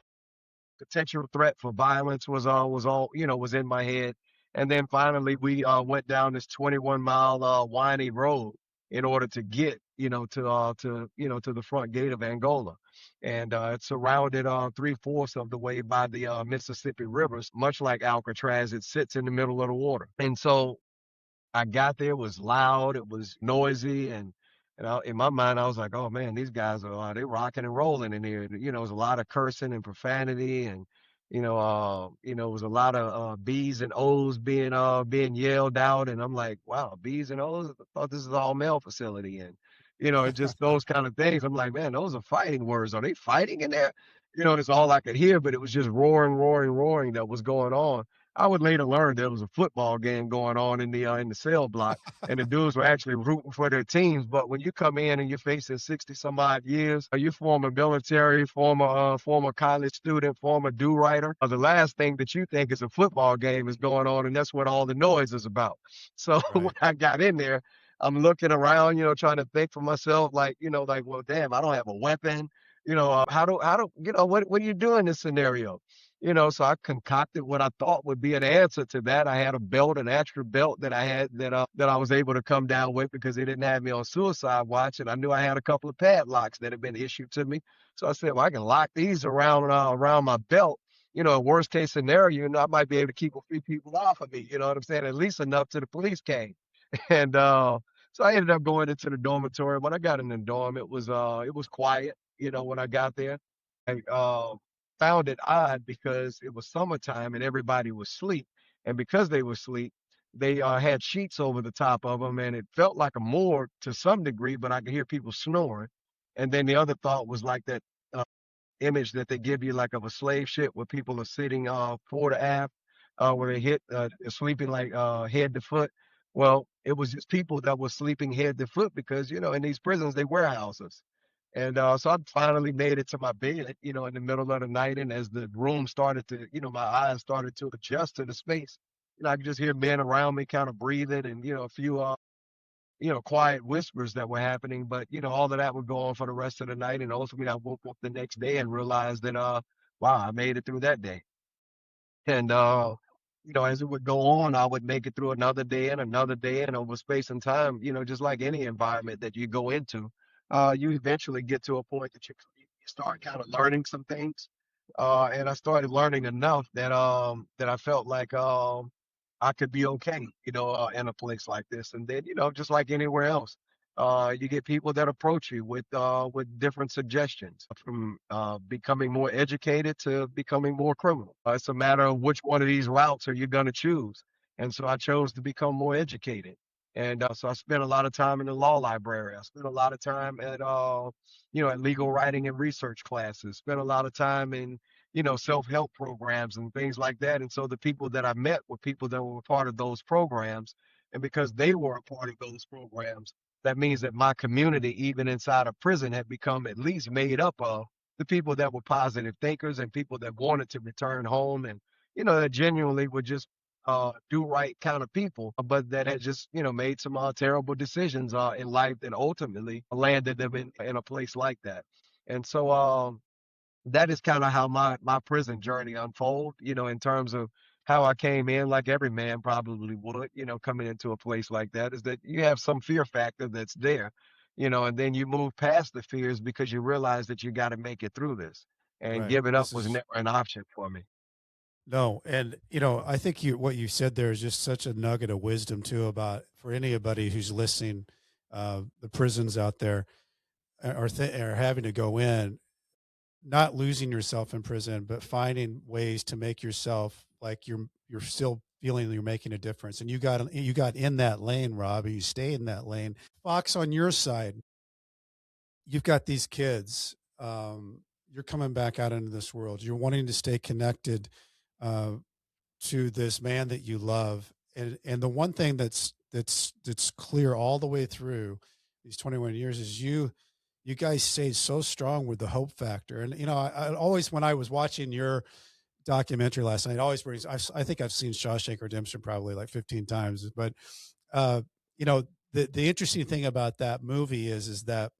S3: Potential threat for violence was in my head. And then finally we went down this 21-mile windy road in order to get to the front gate of Angola. And it's surrounded 3/4 of the way by the Mississippi rivers. Much like Alcatraz, it sits in the middle of the water. And so I got there, it was loud, it was noisy, and in my mind, I was like, "Oh man, these guys they rocking and rolling in here." It was a lot of cursing and profanity, and it was a lot of B's and O's being yelled out, and I'm like, "Wow, B's and O's? I thought this is all male facility," and it's just those kind of things. I'm like, "Man, those are fighting words. Are they fighting in there?" That's all I could hear, but it was just roaring, roaring, roaring that was going on. I would later learn there was a football game going on in the cell block, and the dudes were actually rooting for their teams. But when you come in and you're facing 60 some odd years, you former military, former college student, former do writer, the last thing that you think is a football game is going on, and that's what all the noise is about. So when
S2: Right.
S3: I got in there, I'm looking around, trying to think for myself, like, well, damn, I don't have a weapon. What do you do in this scenario? So I concocted what I thought would be an answer to that. I had a belt, an extra belt that I had that I was able to come down with because they didn't have me on suicide watch, and I knew I had a couple of padlocks that had been issued to me. So I said, well, I can lock these around my belt. Worst case scenario, I might be able to keep a few people off of me. You know what I'm saying? At least enough till the police came. And so I ended up going into the dormitory. When I got in the dorm, it was quiet. When I got there, I found it odd because it was summertime and everybody was asleep. And because they were asleep, they had sheets over the top of them, and it felt like a morgue to some degree, but I could hear people snoring. And then the other thought was like that image that they give you, like of a slave ship where people are sitting fore to aft, where they sleeping like head to foot. Well, it was just people that were sleeping head to foot because in these prisons they warehouses. And so I finally made it to my bed, in the middle of the night. And as the room started to, my eyes started to adjust to the space, I could just hear men around me kind of breathing and, a few, quiet whispers that were happening. But, all of that would go on for the rest of the night. And ultimately, I woke up the next day and realized that, wow, I made it through that day. And, as it would go on, I would make it through another day and over space and time, just like any environment that you go into, you eventually get to a point that you start kind of learning some things. And I started learning enough that I felt like, I could be okay, in a place like this. And then, just like anywhere else, you get people that approach you with different suggestions from becoming more educated to becoming more criminal. It's a matter of which one of these routes are you going to choose. And so I chose to become more educated. And so I spent a lot of time in the law library. I spent a lot of time at legal writing and research classes. Spent a lot of time in self-help programs and things like that. And so the people that I met were people that were part of those programs. And because they were a part of those programs, that means that my community, even inside of prison, had become at least made up of the people that were positive thinkers and people that wanted to return home and, that genuinely would just do right kind of people, but that had just, made some terrible decisions in life that ultimately landed them in a place like that. And so, that is kind of how my prison journey unfold, in terms of how I came in, like every man probably would, coming into a place like that, is that you have some fear factor that's there, and then you move past the fears because you realize that you got to make it through this. And
S2: Right.
S3: giving up
S2: This
S3: was
S2: is
S3: never an option for me.
S2: no, and I think what you said there is just such a nugget of wisdom too about for anybody who's listening, the prisons out there are having to go in, not losing yourself in prison, but finding ways to make yourself like you're still feeling you're making a difference. And you got in that lane, Rob, and you stayed in that lane. Fox, on your side, you've got these kids. You're coming back out into this world. You're wanting to stay connected uh, to this man that you love. And the one thing that's clear all the way through these 21 years is you guys stayed so strong with the hope factor. And I always, when I was watching your documentary last night, it always brings I think I've seen Shawshank Redemption probably like 15 times. But uh, the interesting thing about that movie is that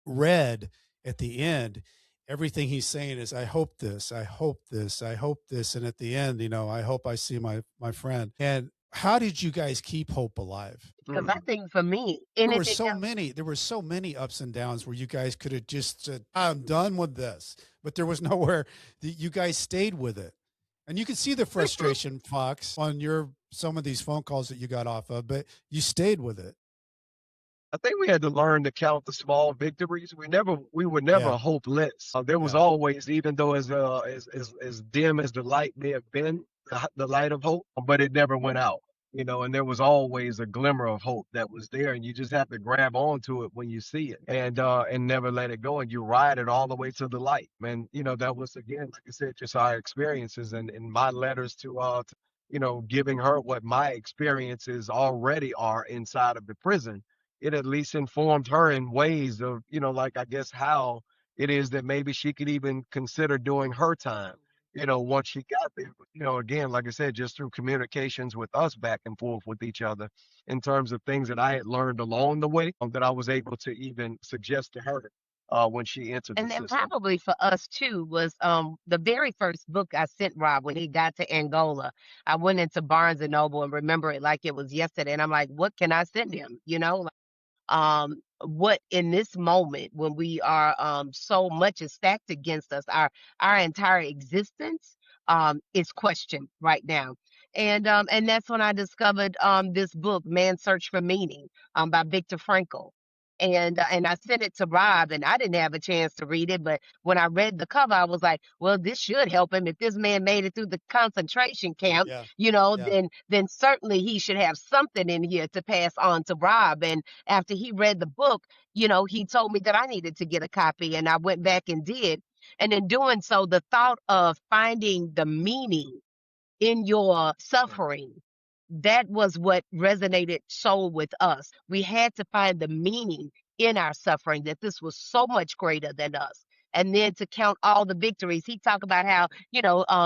S2: Red at the end, everything he's saying is, I hope this, I hope this, I hope this. And at the end, I hope I see my friend. And how did you guys keep hope alive?
S1: Because I
S3: Mm.
S1: think for me, anything else,
S2: There were so many ups and downs where you guys could have just said, I'm done with this. But there was nowhere that you guys stayed with it. And you could see the frustration, Fox, on some of these phone calls that you got off of, but you stayed with it.
S3: I think we had to learn to count the small victories. We were never
S2: Yeah.
S3: hopeless. There was
S2: Yeah.
S3: always, even though as dim as the light may have been, the light of hope, but it never went out. And there was always a glimmer of hope that was there, and you just have to grab onto it when you see it, and never let it go, and you ride it all the way to the light. And that was again, like I said, just our experiences and my letters to giving her what my experiences already are inside of the prison, it at least informed her in ways of, like, I guess, how it is that maybe she could even consider doing her time, once she got there. Again, like I said, just through communications with us back and forth with each other in terms of things that I had learned along the way, that I was able to even suggest to her when she entered the
S1: And then
S3: system.
S1: probably for us too was the very first book I sent Rob when he got to Angola. I went into Barnes and Noble and remember it like it was yesterday. And I'm like, what can I send him? What in this moment when we are so much is stacked against us, our entire existence is questioned right now. And that's when I discovered this book, Man's Search for Meaning, by Viktor Frankl. And I sent it to Rob, and I didn't have a chance to read it. But when I read the cover, I was like, "Well, this should help him. If this man made it through the concentration camp,
S2: Yeah. Yeah.
S1: then certainly he should have something in here to pass on to Rob." And after he read the book, he told me that I needed to get a copy, and I went back and did. And in doing so, the thought of finding the meaning in your suffering, that was what resonated so with us. We had to find the meaning in our suffering, that this was so much greater than us. And then to count all the victories, he talked about how,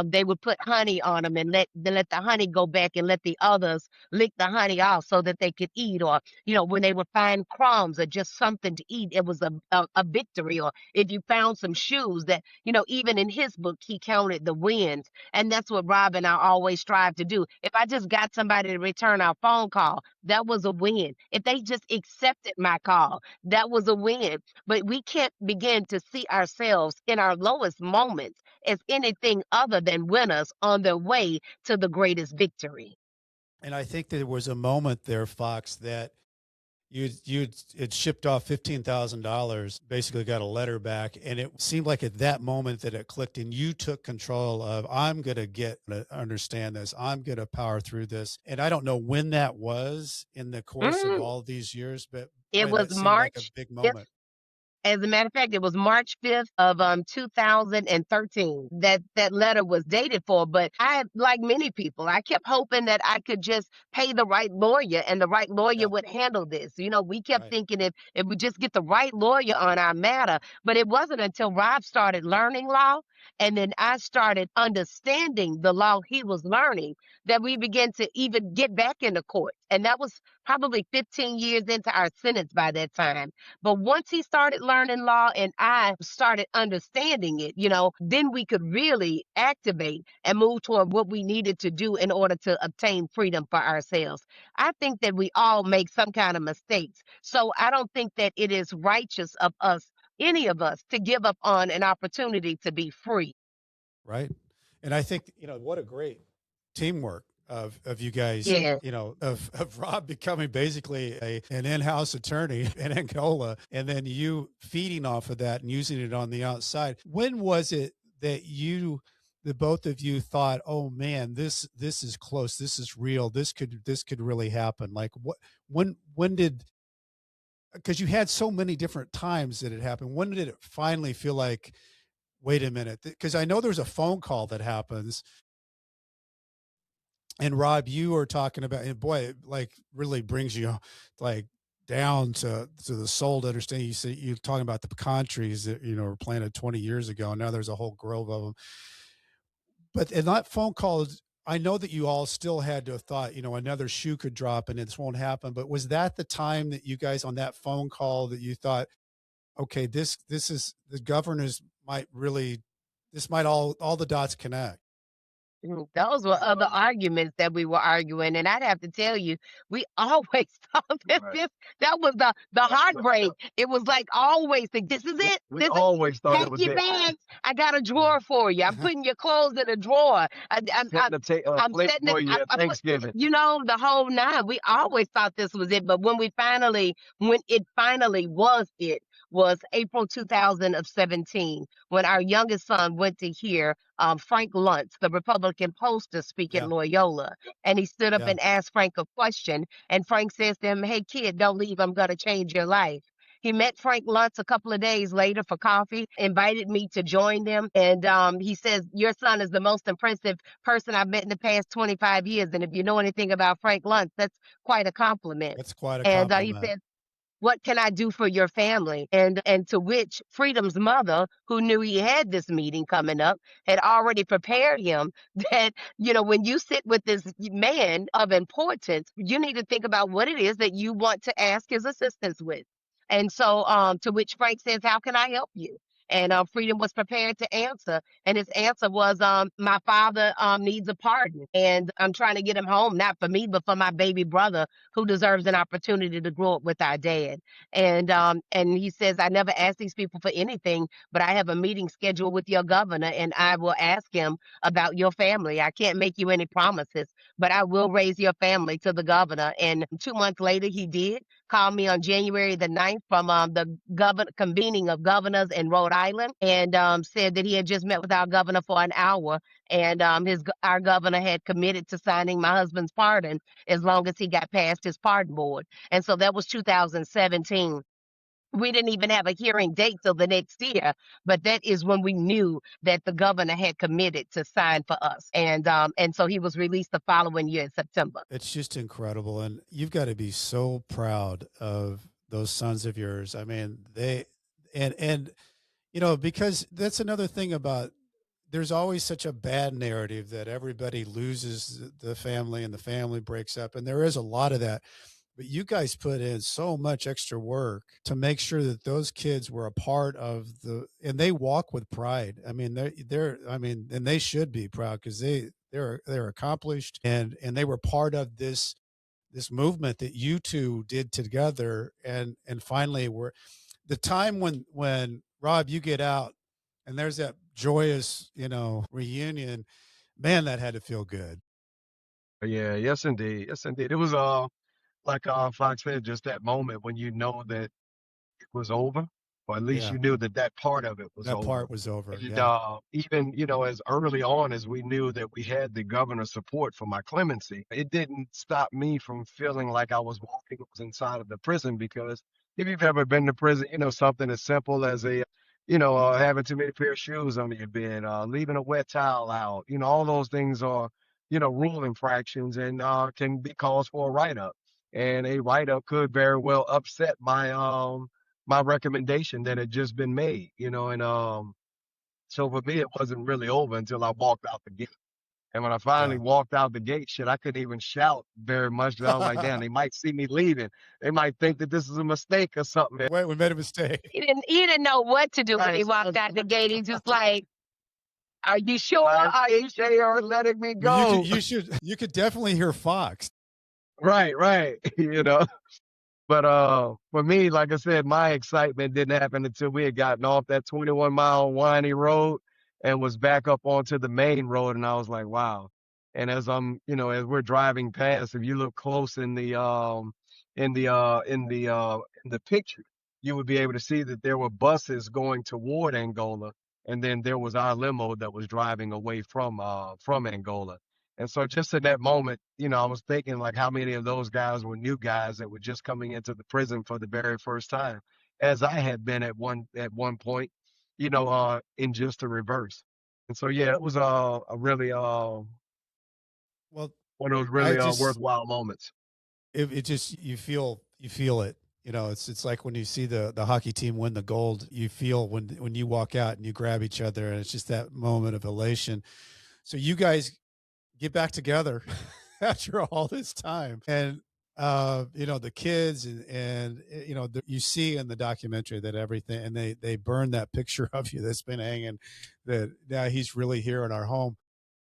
S1: they would put honey on them and let the honey go back and let the others lick the honey off so that they could eat. Or, when they would find crumbs or just something to eat, it was a victory. Or if you found some shoes that, even in his book, he counted the wins. And that's what Rob and I always strive to do. If I just got somebody to return our phone call, that was a win. If they just accepted my call, that was a win. But we can't begin to see ourselves in our lowest moments as anything other than winners on their way to the greatest victory.
S2: And I think there was a moment there, Fox, that it shipped off $15,000, basically got a letter back. And it seemed like at that moment that it clicked and you took control of, I'm going to understand this. I'm going to power through this. And I don't know when that was in the course of all these years, but
S1: It
S2: boy, that
S1: was
S2: seemed like a
S1: March
S2: big
S1: 5th.
S2: moment.
S1: As a matter of fact, it was March 5th of 2013 that letter was dated for. But I, like many people, I kept hoping that I could just pay the right lawyer and the right lawyer
S2: Yeah.
S1: would handle this. We kept
S2: Right.
S1: thinking if we just get the right lawyer on our matter. But it wasn't until Rob started learning law and then I started understanding the law he was learning that we began to even get back into court. And that was probably 15 years into our sentence by that time. But once he started learning law and I started understanding it, then we could really activate and move toward what we needed to do in order to obtain freedom for ourselves. I think that we all make some kind of mistakes. So I don't think that it is righteous of us, any of us, to give up on an opportunity to be free.
S2: Right. And I think, what a great teamwork of you guys,
S1: Yeah.
S2: of Rob becoming basically an in-house attorney in Angola, and then you feeding off of that and using it on the outside. When was it that the both of you thought, oh man, this is close, this is real, this could really happen? Like when did, because you had so many different times that it happened, when did it finally feel like, wait a minute, because I know there's a phone call that happens. And Rob, you were talking about, and boy, it like really brings you like down to the soul to understand. You're talking about the pecan trees that, were planted 20 years ago. And now there's a whole grove of them. But in that phone call, I know that you all still had to have thought, another shoe could drop and this won't happen. But was that the time that you guys on that phone call that you thought, okay, this is the governors might really, this might all the dots connect?
S1: Those were other arguments that we were arguing, and I'd have to tell you, we always thought that
S3: Right.
S1: that was the heartbreak. It was like always, like, this is it.
S3: We
S1: This is
S3: always thought it
S1: pack
S3: was
S1: your
S3: it.
S1: bags. I got a drawer for you. I'm putting your clothes in a drawer. I'm
S3: Plate
S1: setting
S3: for
S1: it.
S3: you at Thanksgiving.
S1: The whole nine. We always thought this was it, but when it finally was April 2017 when our youngest son went to hear Frank Luntz, the Republican pollster, speak at
S2: Yeah.
S1: Loyola. And he stood up
S2: Yeah.
S1: and asked Frank a question. And Frank says to him, "Hey, kid, don't leave. I'm going to change your life." He met Frank Luntz a couple of days later for coffee, invited me to join them. And he says, your son is the most impressive person I've met in the past 25 years. And if you know anything about Frank Luntz, that's quite a compliment.
S2: That's quite a
S1: And he
S2: compliment.
S1: said, what can I do for your family? And to which Freedom's mother, who knew he had this meeting coming up, had already prepared him that, when you sit with this man of importance, you need to think about what it is that you want to ask his assistance with. And so to which Frank says, how can I help you? And Freedom was prepared to answer. And his answer was, my father needs a pardon. And I'm trying to get him home, not for me, but for my baby brother, who deserves an opportunity to grow up with our dad. And he says, I never asked these people for anything, but I have a meeting scheduled with your governor, and I will ask him about your family. I can't make you any promises, but I will raise your family to the governor. And 2 months later, he did call me on January the 9th from the convening of governors in Rhode Island, and said that he had just met with our governor for an hour, and our governor had committed to signing my husband's pardon as long as he got past his pardon board. And so that was 2017. We didn't even have a hearing date till the next year, but that is when we knew that the governor had committed to sign for us. And so he was released the following year in September.
S2: It's just incredible. And you've got to be so proud of those sons of yours. I mean, because that's another thing about, there's always such a bad narrative that everybody loses the family and the family breaks up. And there is a lot of that. But you guys put in so much extra work to make sure that those kids were a part of and they walk with pride. I mean, and they should be proud because they're accomplished and they were part of this movement that you two did together. And finally the time when Rob, you get out and there's that joyous, reunion, man, that had to feel good.
S3: Yeah, yes, indeed. Yes, indeed. It was, like Fox said, just that moment when you know that it was over, or at least
S2: Yeah.
S3: you knew that part of it was
S2: That
S3: over.
S2: part was over.
S3: And
S2: Yeah.
S3: even, as early on as we knew that we had the governor's support for my clemency, it didn't stop me from feeling like I was walking inside of the prison. Because if you've ever been to prison, something as simple as having too many pair of shoes under your bed, leaving a wet towel out, all those things are, rule infractions and can be cause for a write-up. And a write-up could very well upset my recommendation that had just been made, and so for me it wasn't really over until I walked out the gate. And when I finally walked out the gate, shit, I couldn't even shout very much. I was like, damn, they might see me leaving. They might think that this is a mistake or something.
S2: Wait, we made a mistake.
S1: He didn't know what to do when he walked out the gate. He's just like, are you sure?
S3: They are letting me go.
S2: You could definitely hear Fox.
S3: Right. But for me, like I said, my excitement didn't happen until we had gotten off that 21-mile windy road and was back up onto the main road. And I was like, wow. And as as we're driving past, if you look close in the picture, you would be able to see that there were buses going toward Angola, and then there was our limo that was driving away from Angola. And so just in that moment, I was thinking like how many of those guys were new guys that were just coming into the prison for the very first time, as I had been at one point, in just the reverse. And so, yeah, it was a really
S2: Well,
S3: one of those really worthwhile moments.
S2: It just, you feel it. It's like when you see the hockey team win the gold, you feel when you walk out and you grab each other, and it's just that moment of elation. So you guys get back together after all this time, and the kids and you see in the documentary that everything, and they burn that picture of you that's been hanging, that now he's really here in our home.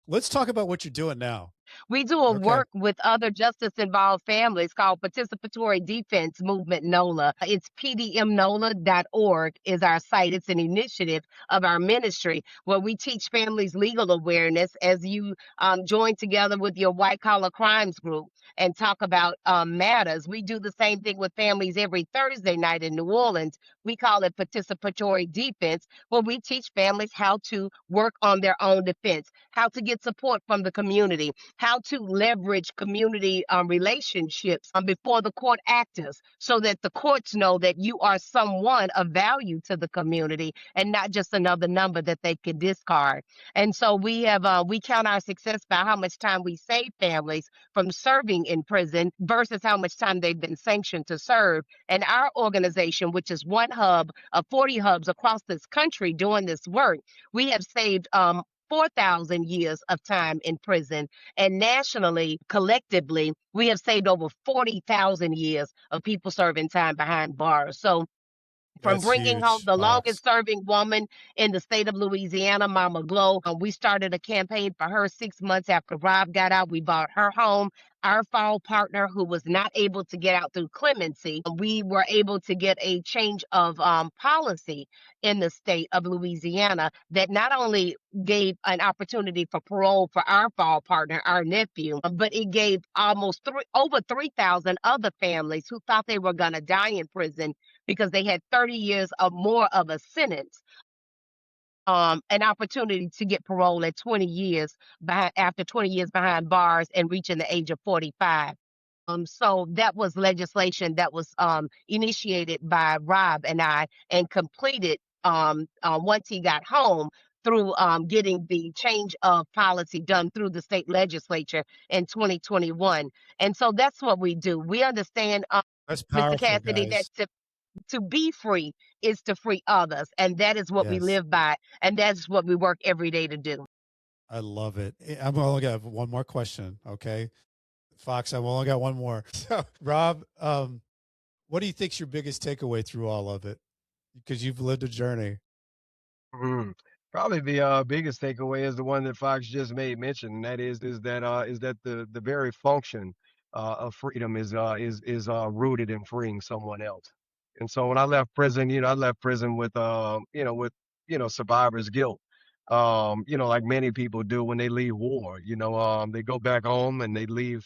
S2: Let's talk about what you're doing now.
S1: We do a work with other justice-involved families called Participatory Defense Movement NOLA. It's pdmnola.org is our site. It's an initiative of our ministry where we teach families legal awareness as you join together with your white-collar crimes group and talk about matters. We do the same thing with families every Thursday night in New Orleans. We call it Participatory Defense, where we teach families how to work on their own defense, how to get support from the community, how to leverage community relationships before the court actors, so that the courts know that you are someone of value to the community and not just another number that they could discard. And so we count our success by how much time we save families from serving in prison versus how much time they've been sanctioned to serve. And our organization, which is one hub of 40 hubs across this country doing this work, we have saved 4,000 years of time in prison. And nationally, collectively, we have saved over 40,000 years of people serving time behind bars. So from
S2: That's
S1: bringing home
S2: huge,
S1: the
S2: Fox.
S1: longest serving woman in the state of Louisiana, Mama Glow. We started a campaign for her 6 months after Rob got out. We bought her home. Our fall partner, who was not able to get out through clemency, we were able to get a change of policy in the state of Louisiana that not only gave an opportunity for parole for our fall partner, our nephew, but it gave over 3,000 other families who thought they were going to die in prison because they had 30 years or more of a sentence, an opportunity to get parole at 20 years after 20 years behind bars and reaching the age of 45. So that was legislation that was initiated by Rob and I and completed once he got home through getting the change of policy done through the state legislature in 2021. And so that's what we do. We understand,
S2: That's
S1: Mr.
S2: powerful,
S1: Cassidy, that
S2: guys.
S1: to be free is to free others. And that is what we
S2: Yes.
S1: live by. And that's what we work every day to do.
S2: I love it. I'm only got one more question. Okay. Fox, I've only got one more. So, Rob, what do you think's your biggest takeaway through all of it? Because you've lived a journey.
S3: Probably the biggest takeaway is the one that Fox just made mention, and that is that the very function of freedom is rooted in freeing someone else. And so when I left prison, I left prison with survivor's guilt. Like many people do when they leave war. They go back home and they leave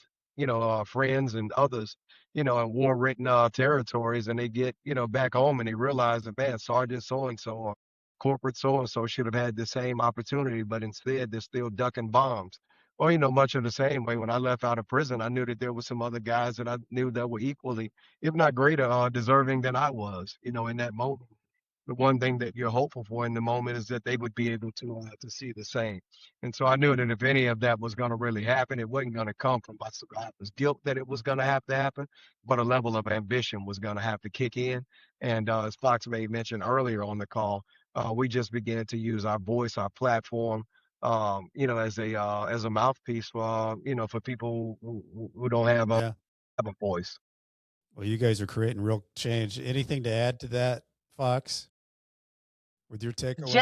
S3: friends and others in war-ridden territories, and they get back home and they realize that, man, Sergeant so and so or corporate so and so should have had the same opportunity, but instead they're still ducking bombs. Well, much of the same way, when I left out of prison, I knew that there were some other guys that I knew that were equally, if not greater, deserving than I was, in that moment. The one thing that you're hopeful for in the moment is that they would be able to see the same. And so I knew that if any of that was going to really happen, it wasn't going to come from my survivor's guilt that it was going to have to happen, but a level of ambition was going to have to kick in. And as Fox may mention earlier on the call, we just began to use our voice, our platform, as a mouthpiece for for people who don't have
S2: Yeah.
S3: a voice.
S2: Well, you guys are creating real change. Anything to add to that, Fox, with your takeaway?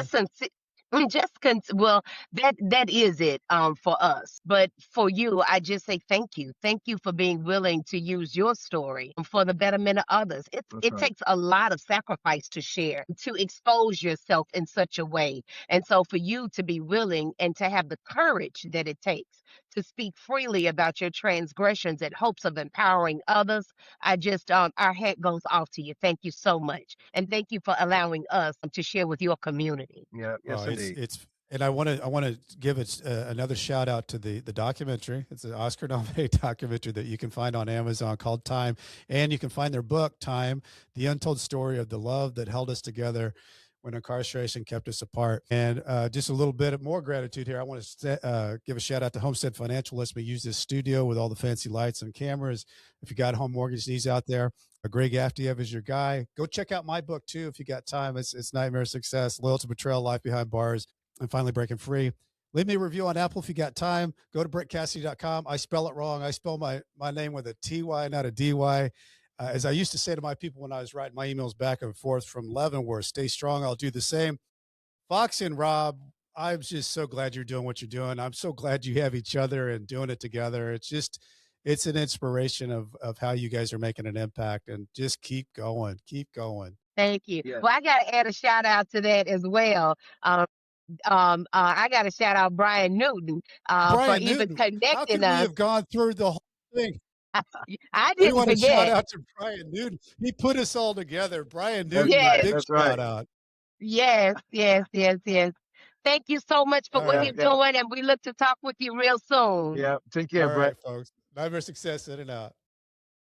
S1: Well, that is it for us. But for you, I just say thank you. Thank you for being willing to use your story for the betterment of others. It
S3: right.
S1: takes a lot of sacrifice to share, to expose yourself in such a way. And so for you to be willing and to have the courage that it takes to speak freely about your transgressions in hopes of empowering others, I just our hat goes off to you. Thank you so much. And thank you for allowing us to share with your community.
S3: Yeah, yes, indeed.
S2: And I want to give it another shout out to the documentary. It's an Oscar nominated documentary that you can find on Amazon called Time, and you can find their book Time: The Untold Story of the Love That Held Us Together When Incarceration Kept Us Apart. And just a little bit of more gratitude here. I want to give a shout out to Homestead Financial. Lets me use this studio with all the fancy lights and cameras. If you got home mortgage needs out there, Greg Aftiev is your guy. Go check out my book too if you got time. It's Nightmare Success, Loyalty, Betrayal, Life Behind Bars, and Finally Breaking Free. Leave me a review on Apple if you got time. Go to BrentCassity.com. I spell it wrong. I spell my name with a T-Y, not a D-Y. As I used to say to my people when I was writing my emails back and forth from Leavenworth, stay strong. I'll do the same. Fox and Rob, I'm just so glad you're doing what you're doing. I'm so glad you have each other and doing it together. It's an inspiration of how you guys are making an impact, and just keep going. Keep going.
S1: Thank you.
S3: Yeah.
S1: Well, I got to add a shout out to that as well. I got to shout out Brian Newton for even connecting
S2: How could
S1: us.
S2: we have gone through the whole thing?
S1: I
S2: We
S1: didn't
S2: want to shout
S1: forget.
S2: out to Brian Newton. He put us all together. Brian Newton,
S1: Yes.
S2: big
S3: That's
S2: shout
S3: right.
S2: out.
S1: Yes. Thank you so much for
S2: All
S1: what
S2: right.
S1: you're doing, and we look to talk with you real soon.
S3: Yeah. Take
S2: All
S3: care, Brett.
S2: right, folks. Nightmare Success in and out.